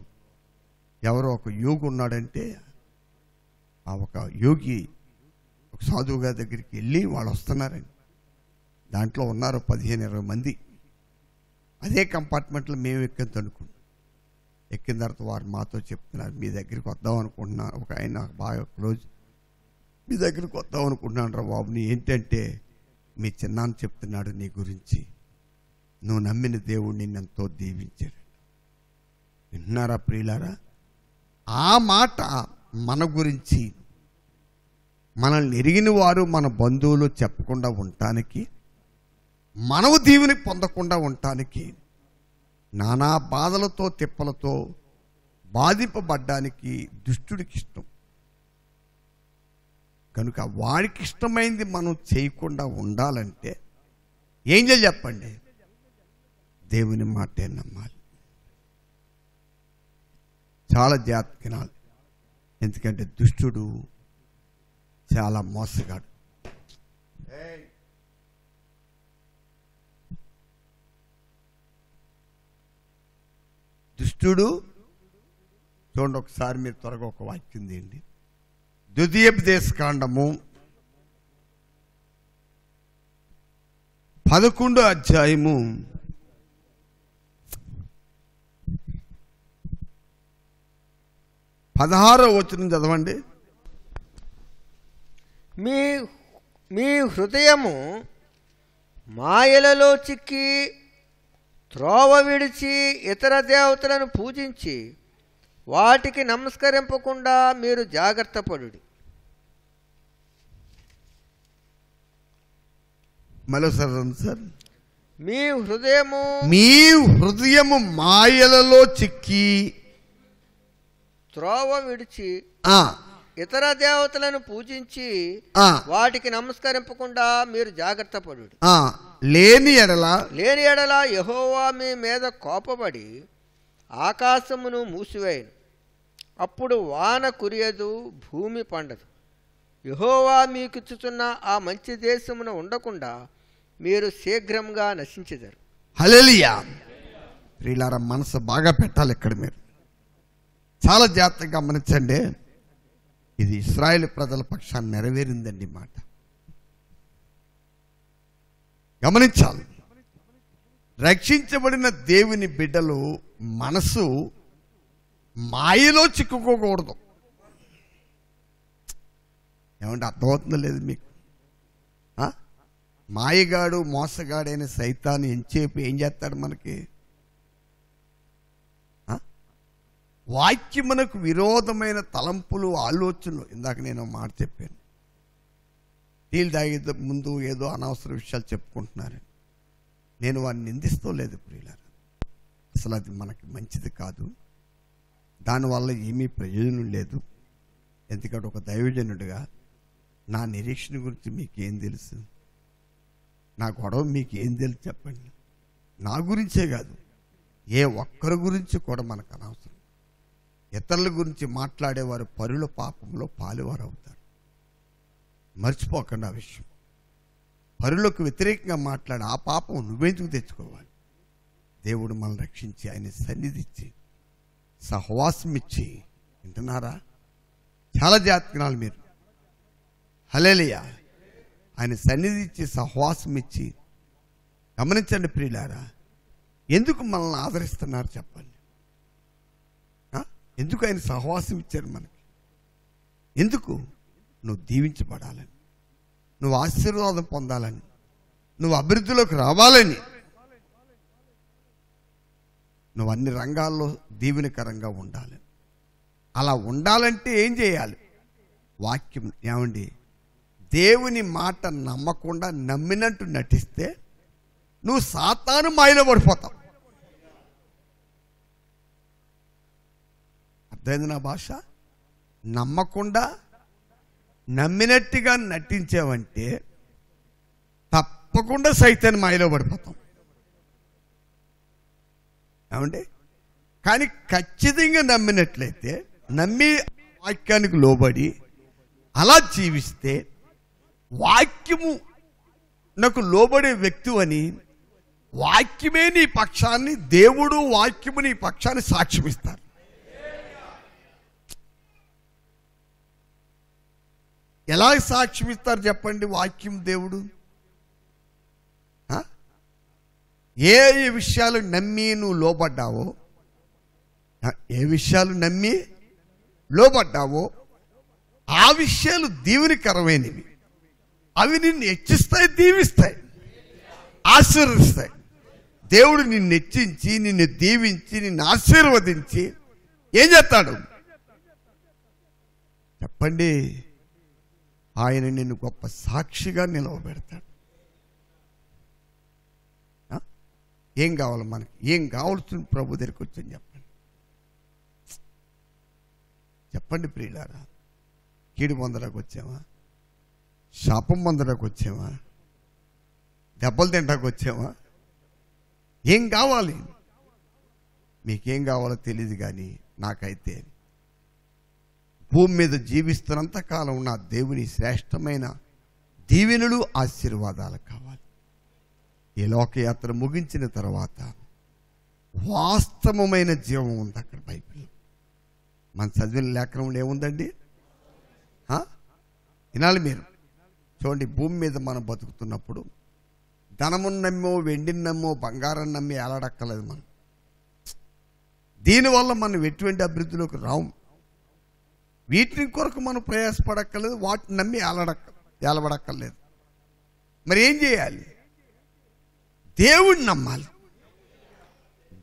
ఎవరో ఒక యోగి ఉన్నాడంటే, ఆ ఒక యోగి ఒక సాధువు గారి దగ్గరికి వెళ్ళి వాళ్ళు వస్తున్నారండి. దాంట్లో ఉన్నారు 15-20 మంది. అదే కంపార్ట్మెంట్లో మేము ఎక్కిన తణుకు. ఎక్కిన తర్వాత వారు మాతో చెప్తున్నారు, మీ దగ్గరికి వద్దాం అనుకుంటున్నాను, ఒక ఆయన బాగా క్లోజ్, మీ దగ్గరికి వద్దాం అనుకుంటున్నాను రా బాబు. నీ ఏంటంటే మీ చిన్నాన్న చెప్తున్నాడు నీ గురించి, నువ్వు నమ్మిన దేవుడు నిన్నెంతో దీవించాడు. విన్నారా ప్రియులారా? ఆ మాట మన గురించి మనల్ని ఎరిగిన వారు మన బంధువులు చెప్పకుండా ఉండటానికి, మనము దీవుని పొందకుండా ఉండటానికి, నానా బాధలతో తిప్పలతో బాధింపబడ్డానికి దుష్టుడికి ఇష్టం. కనుక వాడికి ఇష్టమైంది మనం చేయకుండా ఉండాలంటే ఏం చేయాలి చెప్పండి? దేవుని మాటే నమ్మాలి. చాలా జాగ్రత్తగా, ఎందుకంటే దుష్టుడు చాలా మోసగాడు. దుష్టుడు చూడండి, ఒకసారి మీరు త్వరగా ఒక వాక్యం తీయండి. ద్వితీయోపదేశకాండము 11వ అధ్యాయము 16వ వచనం చదవండి. మీ హృదయము మాయలలో చిక్కి త్రోవ విడిచి ఇతర దేవతలను పూజించి వాటికి నమస్కరింపకుండా మీరు జాగ్రత్త పడుడి. మరోసారి సార్, మీ హృదయము మాయలలో చిక్కి త్రోవ విడిచి ఇతర దేవతలను పూజించి వాటికి నమస్కరింపకుండా మీరు జాగ్రత్త పడుడి. లేని ఎడల యెహోవా మీ మీద కోపపడి ఆకాశమును మూసివేయను, అప్పుడు వాన కురియదు, భూమి పండదు. యెహోవా మీకిచ్చుచున్న ఆ మంచి దేశమును ఉండకుండా మీరు శీఘ్రంగా నశించెదరు. హల్లెలూయా. ప్రియులారా, మనసు బాగా పెట్టాలి ఇక్కడ. మీరు చాలా జాగ్రత్తగా గమనించండి. ఇది ఇశ్రాయేలు ప్రజల పక్షాన్ని నెరవేరిందండి మాట. గమనించాలి. రక్షించబడిన దేవుని బిడ్డలు మనసు మాయలో చిక్కుకోకూడదు. ఏమంటే అర్థమవుతుందో లేదు మీకు? మాయగాడు మోసగాడైన సైతాను ఎంచేపు ఏం చేస్తాడు మనకి? వాక్యమునకు విరోధమైన తలంపులు, ఆలోచనలు. ఇందాక నేను మాట చెప్పాను, టీలు తాగే ముందు ఏదో అనవసర విషయాలు చెప్పుకుంటున్నారు. నేను వారిని నిందిస్తలేదు ప్రియులారా, అసలు అది మనకి మంచిది కాదు, దానివల్ల ఏమీ ప్రయోజనం లేదు. ఎందుకంటే ఒక దైవజనుడిగా నా నిరీక్షణ గురించి మీకేం తెలుసు? నా గొడవ మీకేం తెలుసు చెప్పండి? నా గురించే కాదు, ఏ ఒక్కరి గురించి కూడా మనకు అనవసరం. ఇతరుల గురించి మాట్లాడేవారు పరుల పాపంలో పాలువారు అవుతారు. మర్చిపోకండి ఆ విషయం. పరులకు వ్యతిరేకంగా మాట్లాడి ఆ పాపం నువ్వెందుకు తెచ్చుకోవాలి? దేవుడు మనల్ని రక్షించి ఆయన సన్నిధి ఇచ్చి సహవాసం ఇచ్చి, వింటున్నారా? చాలా జాతకనాలు మీరు. హల్లెలూయా. ఆయన సన్నిధి ఇచ్చి సహవాసం ఇచ్చి, గమనించండి ప్రియులారా, ఎందుకు మనల్ని ఆదరిస్తున్నారు చెప్పండి? ఎందుకు ఆయన సహవాసం ఇచ్చారు మనకి? ఎందుకు? నువ్వు దీవించబడాలని, నువ్వు ఆశీర్వాదం పొందాలని, నువ్వు అభివృద్ధిలోకి రావాలని, నువ్వు అన్ని రంగాల్లో దీవెనకరంగా ఉండాలి. అలా ఉండాలంటే ఏం చేయాలి? వాక్యం. ఏమండి, దేవుని మాట నమ్మకుండా నమ్మినట్టు నటిస్తే నువ్వు సాతాను మాయలో పడిపోతావు. అర్థమైంది నా భాష? నమ్మకుండా నమ్మినట్టుగా నటించావంటే తప్పకుండా సైతాను మాయలో పడిపోతాం. ఏమండి? కానీ ఖచ్చితంగా నమ్మినట్లయితే, నమ్మి వాక్యానికి లోబడి అలా జీవిస్తే, వాక్యము నాకు లోబడే వ్యక్తి అని, వాక్యమే నీ పక్షాన్ని, దేవుడు వాక్యము నీ పక్షాన్ని సాక్ష్యమిస్తారు. ఎలా సాక్ష్యమిస్తారు చెప్పండి? వాక్యం దేవుడు ఏ ఏ విషయాలు నమ్మి నువ్వు లోబడ్డావో, ఏ విషయాలు నమ్మి లోబడ్డావో ఆ విషయాలు దీవెనకరమైనవి. అవి నిన్ను హెచ్చిస్తాయి, దీవిస్తాయి, ఆశీర్వదిస్తాయి. దేవుడు నిన్ను హెచ్చించి, నిన్ను దీవించి, నిన్ను ఆశీర్వదించి ఏం చేస్తాడు చెప్పండి? ఆయన నిన్ను గొప్ప సాక్షిగా నిలవబెడతాడు. ఏం కావాలి మనకి? ఏం కావాల్సింది? ప్రభు దగ్గరికి వచ్చని చెప్పండి. చెప్పండి ప్రియులారా. కీడు పొందడానికి వచ్చామా? శాపం పొందడానికి వచ్చామా? దెబ్బలు తింటానికి వచ్చామా? ఏం కావాలి? మీకేం కావాలో తెలియదు, కానీ నాకైతే భూమి మీద జీవిస్తున్నంత కాలం నా దేవుని శ్రేష్టమైన దీవెనలు, ఆశీర్వాదాలు కావాలి. ఈ లోకయాత్ర ముగించిన తర్వాత వాస్తవమైన జీవం ఉంది అక్కడ బైబిల్లో. మన చదివిన లేఖనంలో ఏముందండి? వినాలి మీరు. చూడండి, భూమి మీద మనం బతుకుతున్నప్పుడు ధనమును నమ్మో, వెండిని నమ్మో, బంగారం నమ్మి ఏలాడక్కర్లేదు మనం. దీనివల్ల మనం ఎటువంటి అభివృద్ధిలోకి రాము. వీటిని కొరకు మనం ప్రయాసపడక్కర్లేదు, వాటిని నమ్మి ఏలబడక్కర్లేదు. మరి ఏం చేయాలి? దేవుడిని నమ్మాలి.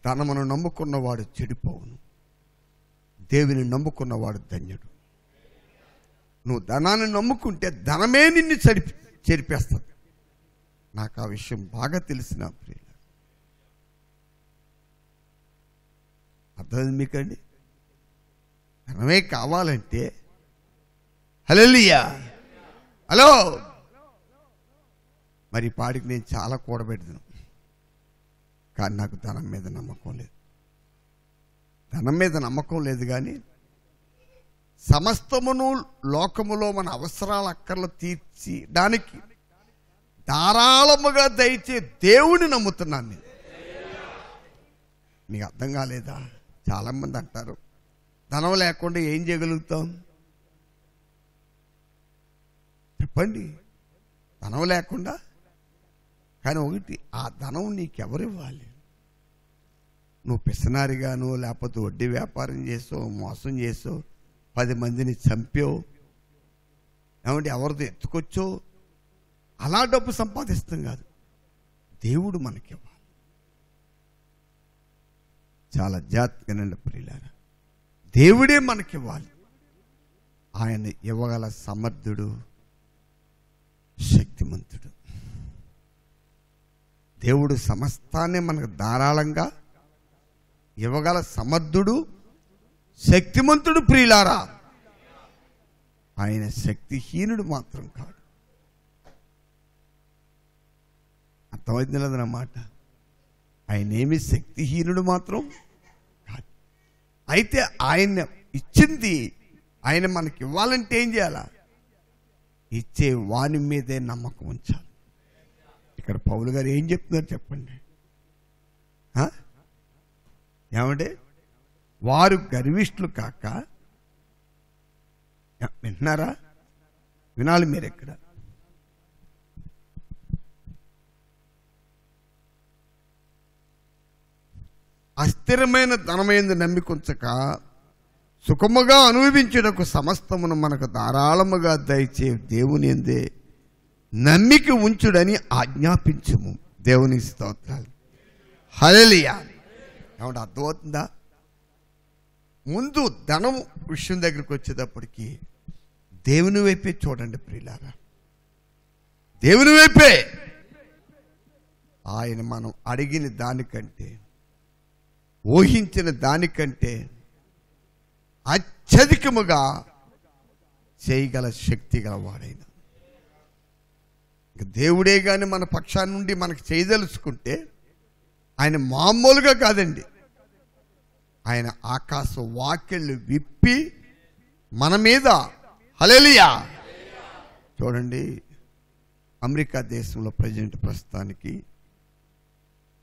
ధనమును నమ్ముకున్నవాడు చెడిపోవును, దేవుని నమ్ముకున్నవాడు ధన్యుడు. నువ్వు ధనాన్ని నమ్ముకుంటే ధనమే నిన్ను చెరిపేస్తుంది. నాకు ఆ విషయం బాగా తెలిసిన ప్రియులు. అర్థమైంది మీకండి? ధనమే కావాలంటే హల్లెలూయా, హలో, మరి పాడికి నేను చాలా కూడబెడతాను, కానీ నాకు ధనం మీద నమ్మకం లేదు. ధనం మీద నమ్మకం లేదు, కానీ సమస్తమును లోకములో మన అవసరాల అక్కర్లు తీర్చడానికి ధారాళముగా దయచే దేవుని నమ్ముతున్నాను నేను. మీకు అర్థం కాలేదా? చాలామంది అంటారు, ధనం లేకుండా ఏం చేయగలుగుతాం చెప్పండి? ధనం లేకుండా. కానీ ఒకటి, ఆ ధనం నీకెవరు ఇవ్వాలి? నువ్వు పిసనారిగాను, లేకపోతే వడ్డీ వ్యాపారం చేసో, మోసం చేసో, 10 మందిని చంపో, ఏమంటే ఎవరితో ఎత్తుకొచ్చో అలా డబ్బు సంపాదిస్తాం కాదు. దేవుడు మనకివ్వాలి. చాలా జాగ్రత్తగా ప్రియులారా, దేవుడే మనకివ్వాలి. ఆయన ఇవ్వగల సమర్థుడు, శక్తిమంతుడు. దేవుడు సమస్తాన్ని మనకు ధారాళంగా ఇవ్వగల సమర్థుడు, శక్తిమంతుడు ప్రియులారా. ఆయన శక్తిహీనుడు మాత్రం కాడు. అర్థమైంది లేదన్నమాట. ఆయన ఏమి శక్తిహీనుడు మాత్రం కాదు. అయితే ఆయన ఇచ్చింది ఆయన మనకి ఇవ్వాలంటే ఏం చేయాలా? ఇచ్చే వాని మీదే నమ్మకం ఉంచాలి. ఇక్కడ పౌలు గారు ఏం చెప్తున్నారు చెప్పండి? ఏమంటే వారు గర్విష్ఠులు కాక, వింటున్నారా? వినాలి మీరు. ఎక్కడ అస్థిరమైన ధనమైంది నమ్మికుంచక సుఖముగా అనుభవించుటకు సమస్తమును మనకు ధారాళముగా దయచే దేవుని యందే నమ్మిక ఉంచుడని ఆజ్ఞాపించుము. దేవుని స్తోత్రాలు. హల్లెలూయా. ఏమంటే అర్థమవుతుందా? ముందు ధనం విషయం దగ్గరికి వచ్చేటప్పటికి దేవుని వైపే చూడండి ప్రియులారా. దేవుని వైపే. ఆయన మనం అడిగిన దానికంటే, ఊహించిన దానికంటే అత్యధికముగా చేయగల శక్తి గలవాడైన దేవుడే కానీ మన పక్షాన్ని నుండి మనకు చేయదలుచుకుంటే ఆయన మామూలుగా కాదండి. ఆయన ఆకాశ వాకిళ్ళు విప్పి మన మీద, హల్లెలూయా. చూడండి, అమెరికా దేశంలో ప్రెసిడెంట్ ప్రస్తుతానికి,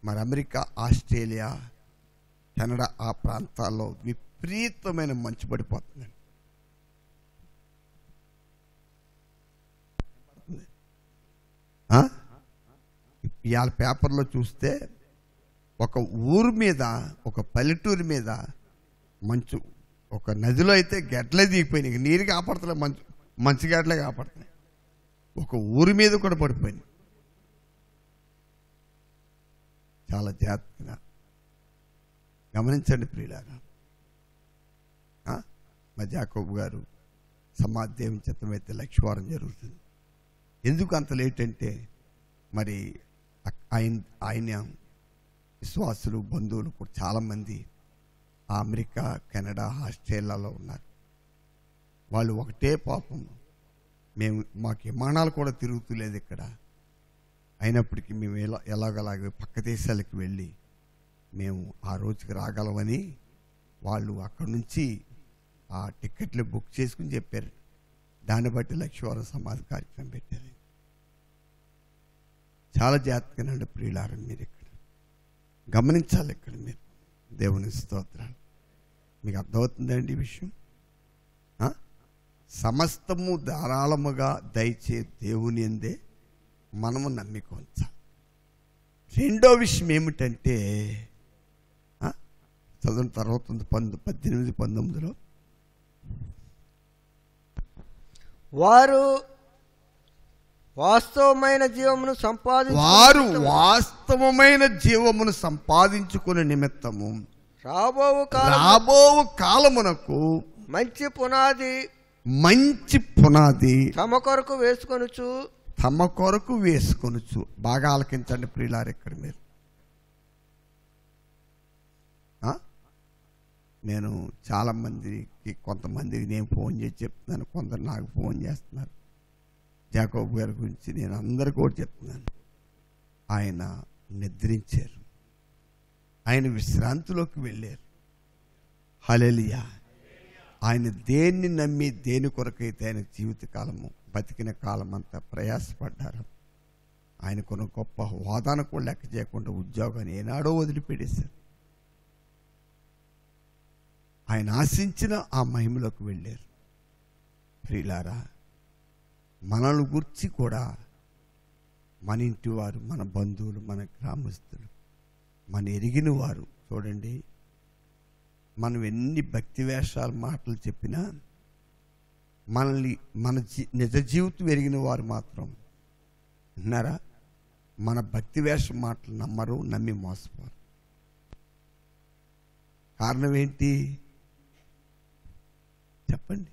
మరి అమెరికా, ఆస్ట్రేలియా, కెనడా ఆ ప్రాంతాల్లో విపరీతమైన మంచు పడిపోతుందండి. ఇవాళ పేపర్లో చూస్తే ఒక ఊరు మీద, ఒక పల్లెటూరు మీద మంచు, ఒక నదిలో అయితే గడ్డలే దిగిపోయినాయి. నీరు కాపాడుతున్నాయి, మంచు గడ్డలే కాపాడుతున్నాయి. ఒక ఊరి మీద కూడా పడిపోయింది. చాలా జాగ్రత్తగా గమనించండి ప్రియులారా. మా యాకోబు గారు సమాధి దేవుని చిత్తమైతే లక్షవారం జరుగుతుంది. ఎందుకు అంత లేట్ అంటే, మరి ఆయన విశ్వాసులు, బంధువులు కూడా చాలామంది అమెరికా, కెనడా, ఆస్ట్రేలియాలో ఉన్నారు. వాళ్ళు ఒకటే పాపం, మాకు విమానాలు కూడా తిరుగుతులేదు ఇక్కడ. అయినప్పటికీ మేము ఎలాగలాగే పక్క దేశాలకు వెళ్ళి మేము ఆ రోజుకి రాగలమని వాళ్ళు అక్కడి నుంచి ఆ టికెట్లు బుక్ చేసుకుని చెప్పారు. దాన్ని బట్టి లక్షవారం సమాధి కార్యక్రమం పెట్టారు. చాలా జాగ్రత్తగానండి ప్రియులారా. మీరు ఇక్కడ గమనించాలి. ఇక్కడ మీరు దేవుని స్తోత్రాలు. మీకు అర్థమవుతుందండి ఈ విషయం? సమస్తము ధారాళముగా దయచే దేవుని యందే మనము నమ్మిక ఉంచాలి. రెండో విషయం ఏమిటంటే, చదువు తర్వాత 18, 19లో వారు వాస్తవమైన జీవమును సంపాదించుకునే నిమిత్తము రాబో కాలమునకు మంచి పునాది తమ కొరకు వేసుకొనుచు. బాగా ఆలకించండి ప్రియులారు. ఇక్కడ మీరు, నేను చాలామందికి, కొంతమందికి నేను ఫోన్ చేసి చెప్తున్నాను, కొందరు నాకు ఫోన్ చేస్తున్నారు. యాకోబు గారి గురించి నేను అందరికీ కూడా చెప్తున్నాను. ఆయన నిద్రించారు, ఆయన విశ్రాంతిలోకి వెళ్ళారు. హల్లెలూయా. ఆయన దేన్ని నమ్మి దేని కొరకైతే ఆయన జీవితకాలము, బతికిన కాలం అంతా ప్రయాసపడ్డారు. ఆయనకున్న గొప్ప హోదాను కూడా లెక్క చేయకుండా ఉద్యోగాన్ని ఏనాడో వదిలిపెట్టేశారు. ఆయన ఆశించిన ఆ మహిమలోకి వెళ్ళారు. ప్రియులారా, మనల్ని గురించి కూడా మన ఇంటి వారు, మన బంధువులు, మన గ్రామస్తులు, మన ఎరిగిన వారు చూడండి, మనం ఎన్ని భక్తి వేషాలు మాటలు చెప్పినా మనల్ని, మన నిజ జీవితం ఎరిగిన వారు మాత్రం విన్నారా, మన భక్తి వేష మాటలు నమ్మరు, నమ్మి మోసపోరు. కారణం ఏంటి చెప్పండి?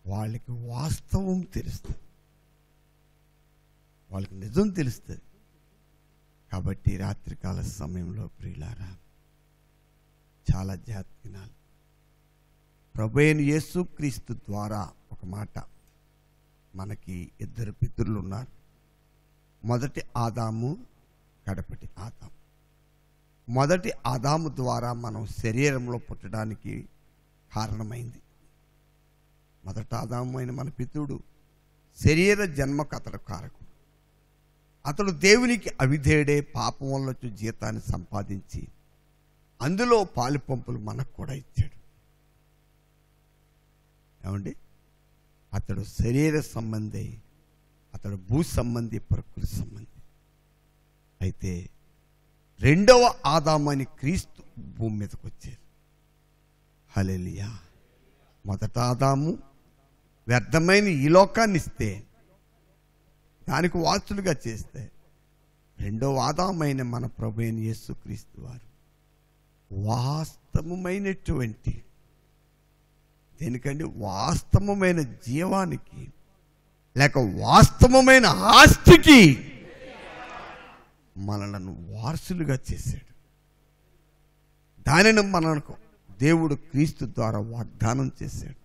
వాళ్ళకి వాస్తవం తెలుస్తుంది, వాళ్ళకి నిజం తెలుస్తుంది. కాబట్టి రాత్రికాల సమయంలో ప్రియులారా చాలా జాగ్రత్తగా, ప్రభువైన యేసుక్రీస్తు ద్వారా ఒక మాట, మనకి 2 పితరులు ఉన్నారు. మొదటి ఆదాము, కడపటి ఆదాము. మొదటి ఆదాము ద్వారా మనం శరీరంలో పుట్టడానికి కారణమైంది. మొదట ఆదాము అయిన మన పితరుడు శరీర జన్మకు అతడు కారకుడు. అతడు దేవునికి అవిధేయుడే పాపం వల్ల వచ్చే జీతాన్ని సంపాదించి అందులో పాలు పంపులు మనకు కూడా ఇచ్చాడు. ఏమండి, అతడు శరీర సంబంధి, అతడు భూ సంబంధి, ప్రకృతి సంబంధి. అయితే రెండవ ఆదామని క్రీస్తు భూమి మీదకి వచ్చారు. హల్లెలూయా. మొదట ఆదాము వ్యర్థమైన ఈ లోకాన్ని ఇస్తే, దానికి వారసులుగా చేస్తే, రెండవ ఆదామైన మన ప్రభు అయిన యేసుక్రీస్తు వారు వాస్తవమైనటువంటి, దేనికండి, వాస్తవమైన జీవానికి లేక వాస్తవమైన ఆస్తికి మనలను వారసులుగా చేశాడు. దానిని మనకు దేవుడు క్రీస్తు ద్వారా వాగ్దానం చేశాడు.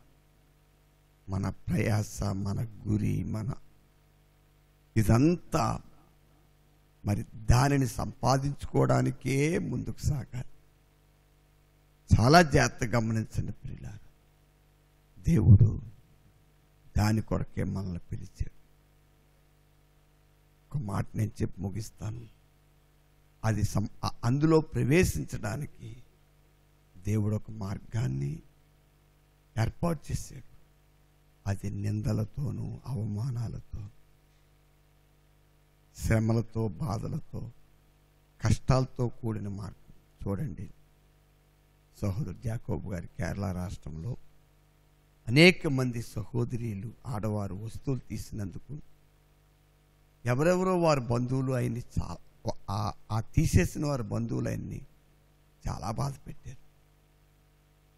మన ప్రయాస, మన గురి, మన ఇదంతా మరి దానిని సంపాదించుకోవడానికే ముందుకు సాగాలి. చాలా జాగ్రత్తగా గమనించండి ప్రియులారా, దేవుడు దాని కొరకే మనల్ని పిలిచాడు. ఒక మాట నేను చెప్పి ముగిస్తాను. అది అందులో ప్రవేశించడానికి దేవుడు ఒక మార్గాన్ని ఏర్పాటు చేశాడు. అది నిందలతోనూ అవమానాలతో, శ్రమలతో, బాధలతో, కష్టాలతో కూడిన మార్గం. చూడండి, సహోదరు యాకోబు గారి కేరళ రాష్ట్రంలో అనేక మంది సహోదరీలు, ఆడవారు వస్తువులు తీసినందుకు ఎవరెవరో వారి బంధువులు ఆయన్ని ఆ తీసేసిన వారి బంధువులు ఆయన్ని చాలా బాధ పెట్టారు.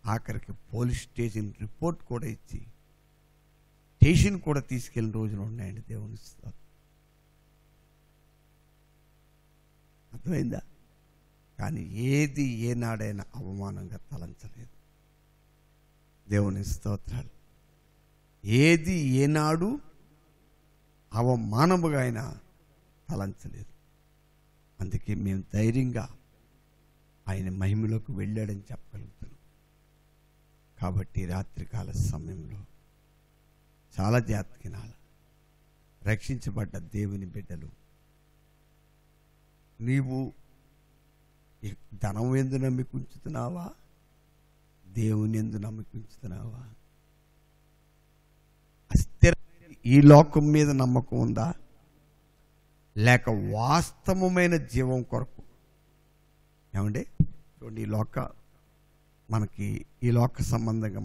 ఆఖరికి పోలీస్ స్టేషన్ రిపోర్ట్ కూడా ఇచ్చి స్టేషన్ కూడా తీసుకెళ్ళిన రోజులు ఉన్నాయండి. దేవుని స్తోత్రం. అర్థమైందా? కానీ ఏది ఏనాడైనా అవమానంగా తలంచలేదు. దేవుని స్తోత్రాలు. ఏది ఏనాడు అవమానముగా అయినా తలంచలేదు. అందుకే మేము ధైర్యంగా ఆయన మహిమలోకి వెళ్ళాడని చెప్పగలుగుతున్నాం. కాబట్టి రాత్రికాల సమయంలో చాలా జాగ్రత్తగా రక్షించబడ్డ దేవుని బిడ్డలు, నీవు ధనం ఎందు నమ్మిక ఉంచుతున్నావా? దేవుని ఎందు నమ్మిక ఉంచుతున్నావా? అస్థిర ఈ లోకం మీద నమ్మకం ఉందా, లేక వాస్తవమైన జీవం కొరకు? ఏమండి, చూడండి, మనకి ఈ లోక సంబంధంగా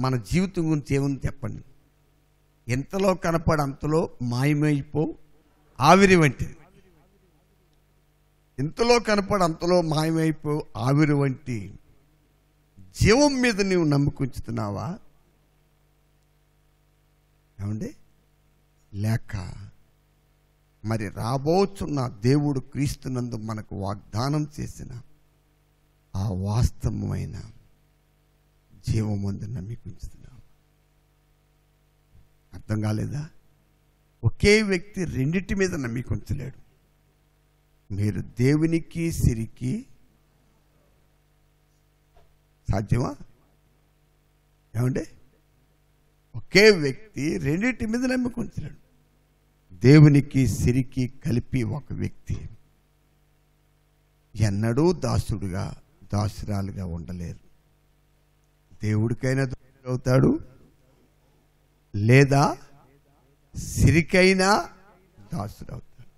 మన జీవితం గురించి ఏముంది చెప్పండి. ఎంతలో కనపడి అంతలో మాయమైపో ఆవిరి వంటిది. ఇంతలో కనపడి అంతలో మాయమైపో ఆవిరి వంటి జీవం మీద నీవు నమ్ముకుంచుతున్నావా? ఏమండి, లేక మరి రాబోచున్న దేవుడు క్రీస్తునందు మనకు వాగ్దానం చేసిన ఆ వాస్తవమైన జీవమందు నమ్మికుంచుతున్నావు? అర్థం కాలేదా? ఒకే వ్యక్తి రెండిటి మీద నమ్మికుంచలేడు. మీరు దేవునికి సిరికి సాధ్యమా? ఏమండి, ఒకే వ్యక్తి రెండిటి మీద నమ్మికుంచలేడు. దేవునికి సిరికి కలిపి ఒక వ్యక్తి ఎన్నడూ దాసురాలుగా ఉండలేరు. దేవుడికైనా దాసుడు అవుతాడు, లేదా సిరికైనా దాసుడు అవుతాడు.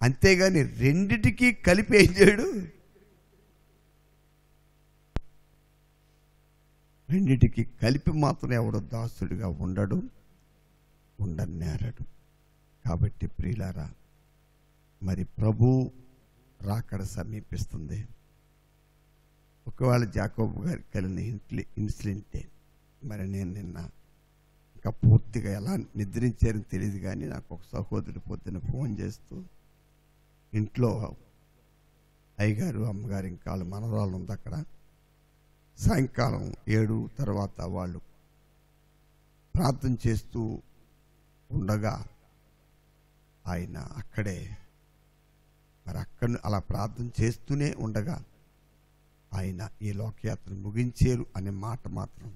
అంతేగాని రెండిటికి కలిపి ఏం చేయడు? రెండిటికి కలిపి మాత్రం ఎవడో దాసుడిగా ఉండనేరడు. కాబట్టి ప్రియులారా, మరి ప్రభు రాకడ సమీపిస్తుంది. ఒకవేళ యాకోబు గారికి కలిగిన ఇన్సిడెంటే మరి నేను నిన్న ఇంకా పూర్తిగా ఎలా నిద్రించారని తెలియదు, కానీ నాకు ఒక సహోదరుడు పొద్దున్న ఫోన్ చేస్తూ, ఇంట్లో అయ్యగారు అమ్మగారు ఇంకా వాళ్ళ మనవరాలు ఉంది అక్కడ, సాయంకాలం 7 తర్వాత వాళ్ళు ప్రార్థన చేస్తూ ఉండగా ఆయన అక్కడే మరి అలా ప్రార్థన చేస్తూనే ఉండగా ఆయన ఈ లోకయాత్ర ముగించారు అనే మాట మాత్రం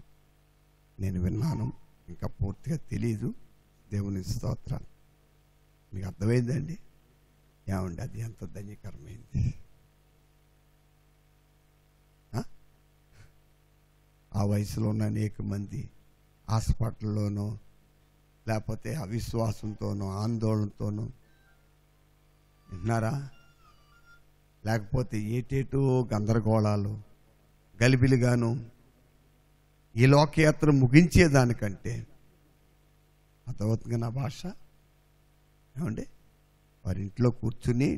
నేను విన్నాను. ఇంకా పూర్తిగా తెలియదు. దేవుని స్తోత్రాలు. మీకు అర్థమైందండి? ఏమండి, అది ఎంత ధన్యకరమైంది. ఆ వయసులో ఉన్న అనేక మంది హాస్పిటల్లోనో లేకపోతే అవిశ్వాసంతోనో ఆందోళనతోనో విన్నారా, లేకపోతే ఏటేటో గందరగోళాలు గలిబిలిగాను ఈ లోకయాత్ర ముగించేదానికంటే అర్థమవుతుందిగా నా భాష? ఏమండి, వారి ఇంట్లో కూర్చుని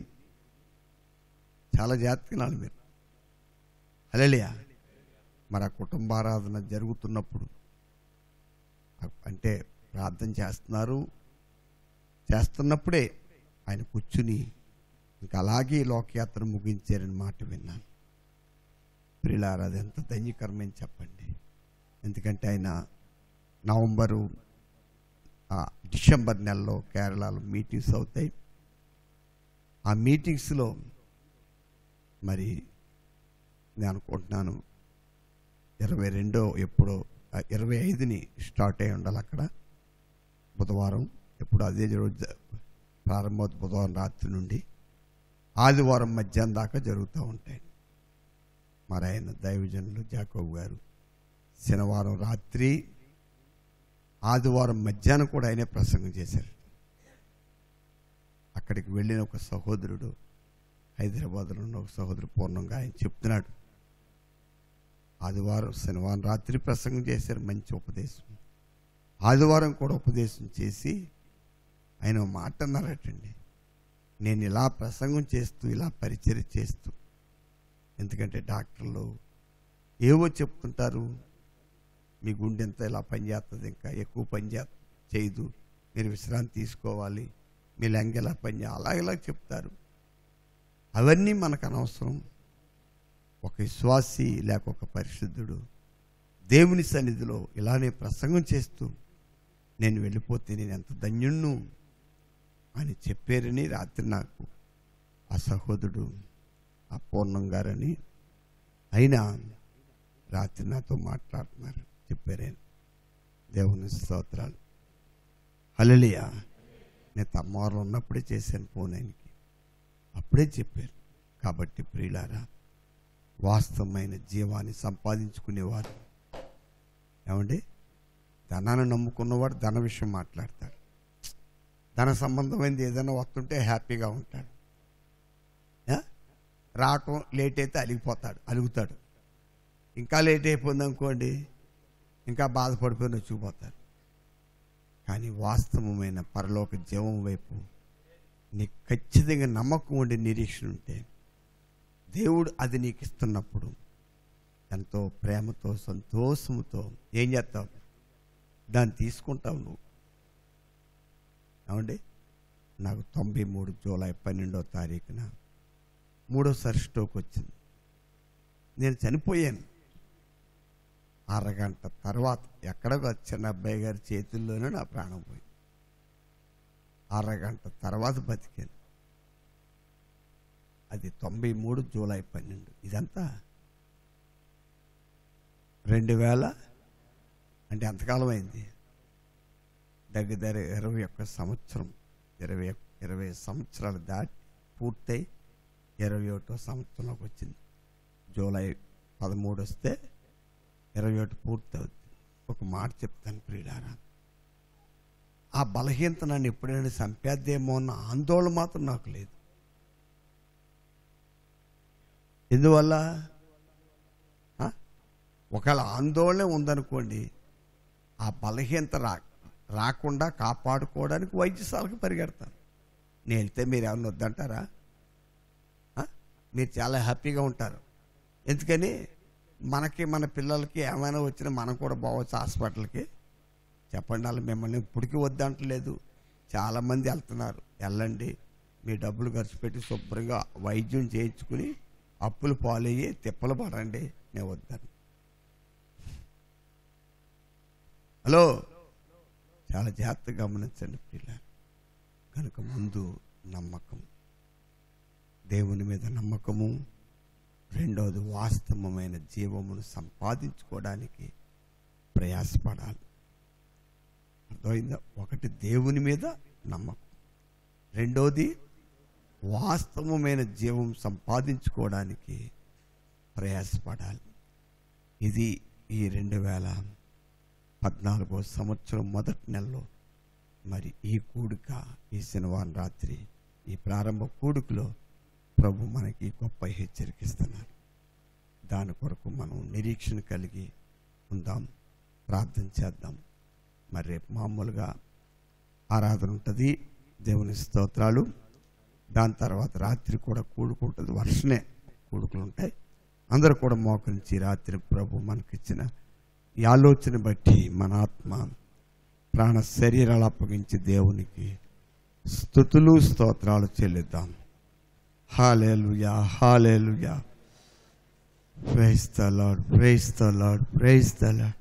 చాలా జాగ్రత్తగా మీరు హల్లెలూయా. మరి ఆ కుటుంబారాధన జరుగుతున్నప్పుడు అంటే ప్రార్థన చేస్తున్నప్పుడే ఆయన కూర్చుని ఇంకా అలాగే లోకయాత్ర ముగించారని మాట విన్నాను. ప్రియులారా, అది ఎంత ధన్యకరమని చెప్పండి. ఎందుకంటే ఆయన డిసెంబర్ నెలలో కేరళలో మీటింగ్స్ అవుతాయి. ఆ మీటింగ్స్లో మరి నేను అనుకుంటున్నాను 25ని స్టార్ట్ అయి ఉండాలి అక్కడ. బుధవారం ఎప్పుడు అదే రోజు ప్రారంభమవుతుంది. బుధవారం రాత్రి నుండి ఆదివారం మధ్యాహ్నం దాకా జరుగుతూ ఉంటాయి. మరి ఆయన దైవజనులు జాకోబు గారు శనివారం రాత్రి ఆదివారం మధ్యాహ్నం కూడా ఆయనే ప్రసంగం చేశారు. అక్కడికి వెళ్ళిన ఒక సహోదరుడు, హైదరాబాద్లో ఉన్న ఒక సహోదరుడు పూర్ణంగా ఆయన చెప్తున్నాడు, శనివారం రాత్రి ప్రసంగం చేశారు, మంచి ఉపదేశం. ఆదివారం కూడా ఉపదేశం చేసి ఆయన మాట అన్నారటండి, నేను ఇలా ప్రసంగం చేస్తూ ఇలా పరిచర్య చేస్తూ, ఎందుకంటే డాక్టర్లు ఏవో చెప్తుంటారు, మీ గుండె ఎంత ఇలా పనిచేస్తుంది, ఇంకా ఎక్కువ చేయదు, మీరు విశ్రాంతి తీసుకోవాలి, మీ లంగ ఎలా ఇలా చెప్తారు. అవన్నీ మనకు అనవసరం. ఒక విశ్వాసి లేక ఒక పరిశుద్ధుడు దేవుని సన్నిధిలో ఇలానే ప్రసంగం చేస్తూ నేను వెళ్ళిపోతే నేను ఎంత ధన్యుణ్ణు అని చెప్పారని రాత్రి నాకు ఆ సహోదరుడు ఆ పూర్ణం గారని అయినా రాత్రి నాతో మాట్లాడుతున్నారు, చెప్పారు. దేవుని స్తోత్రాలు. హల్లెలూయా. నేను తమ్మవారిలో ఉన్నప్పుడే చేశాను ఫోన్ ఆయనకి, అప్పుడే చెప్పారు. కాబట్టి ప్రియులారా, వాస్తవమైన జీవాన్ని సంపాదించుకునేవారు ఏమండి, ధనాన్ని నమ్ముకున్నవాడు ధన విషయం మాట్లాడతాడు. ధన సంబంధమైనది ఏదైనా వస్తుంటే హ్యాపీగా ఉంటాడు. రావటం లేట్ అయితే అలుగుతాడు. ఇంకా లేట్ అయిపోయింది అనుకోండి, ఇంకా బాధపడిపోయి నొచ్చిపోతారు. కానీ వాస్తవమైన పరలోక జీవం వైపు నీకు ఖచ్చితంగా నమ్మకం ఉండే నిరీక్షణ ఉంటే దేవుడు అది నీకు ఇస్తున్నప్పుడు ఎంతో ప్రేమతో సంతోషంతో ఏం చేస్తావు, దాన్ని తీసుకుంటావు నువ్వు. ఏమండి, నాకు 93 జూలై 12వ తారీఖున 3వ స్ట్రోక్ వచ్చింది. నేను చనిపోయాను. అరగంట తర్వాత ఎక్కడో చిన్న అబ్బాయి గారి చేతుల్లోనే నా ప్రాణం పోయింది. అరగంట తర్వాత బతికాను. అది 93 జూలై 12. ఇదంతా 2000 అంటే ఎంతకాలం అయింది? దగ్గర 21 సంవత్సరం, 20 సంవత్సరాలు దాటి పూర్తయి 21వ సంవత్సరంలోకి వచ్చింది. జూలై 13 వస్తే 21 పూర్తి అవుతుంది. ఒక మాట చెప్తాను ప్రియులారా, ఆ బలహీనత నన్ను ఎప్పుడైనా చంపేద్దేమో అన్న ఆందోళన మాత్రం నాకు లేదు. ఎందువల్ల? ఒకవేళ ఆందోళన ఉందనుకోండి, ఆ బలహీనత రాకుండా కాపాడుకోవడానికి వైద్యశాలకు పరిగెడతాను. నేను వెళ్తే మీరు ఏమన్నా వద్దంటారా? మీరు చాలా హ్యాపీగా ఉంటారు. ఎందుకని మనకి మన పిల్లలకి ఏమైనా వచ్చినా మనం కూడా పోవచ్చు హాస్పిటల్కి. చెప్పండి, వాళ్ళు మిమ్మల్ని ఇప్పటికీ వద్దంటలేదు. చాలామంది వెళ్తున్నారు. వెళ్ళండి, మీ డబ్బులు ఖర్చు పెట్టి శుభ్రంగా వైద్యం చేయించుకుని అప్పులు పాలయ్యి తిప్పలు పడండి. నేను వద్దాను. హలో, చాలా జాగ్రత్తగా గమనించండి పిల్లలు. కనుక ముందు నమ్మకం, దేవుని మీద నమ్మకము, రెండవది వాస్తవమైన జీవమును సంపాదించుకోవడానికి ప్రయాసపడాలి. అర్థమైందా? ఒకటి దేవుని మీద నమ్మకం, రెండవది వాస్తవమైన జీవం సంపాదించుకోవడానికి ప్రయాసపడాలి. ఇది ఈ 2014 సంవత్సరం మొదటి నెలలో మరి ఈ కూడిక, ఈ శనివారం రాత్రి ఈ ప్రారంభ కూడికలో ప్రభు మనకి గొప్ప హెచ్చరికిస్తున్నారు. దాని కొరకు మనం నిరీక్షణ కలిగి ఉందాం, ప్రార్థన చేద్దాం. మరి రేపు మామూలుగా ఆరాధన ఉంటుంది, దేవుని స్తోత్రాలు. దాని తర్వాత రాత్రి కూడా కూడుకుంటుంది, వర్షనే కూడుకులు ఉంటాయి. అందరూ కూడా మోకరించి రాత్రి ప్రభు మనకిచ్చిన ఈ ఆలోచన బట్టి మన ఆత్మ ప్రాణ శరీరాలు అప్పగించి దేవునికి స్తుతులు స్తోత్రాలు చెల్లిద్దాం. Hallelujah, hallelujah. Praise the lord, praise the lord, praise the lord.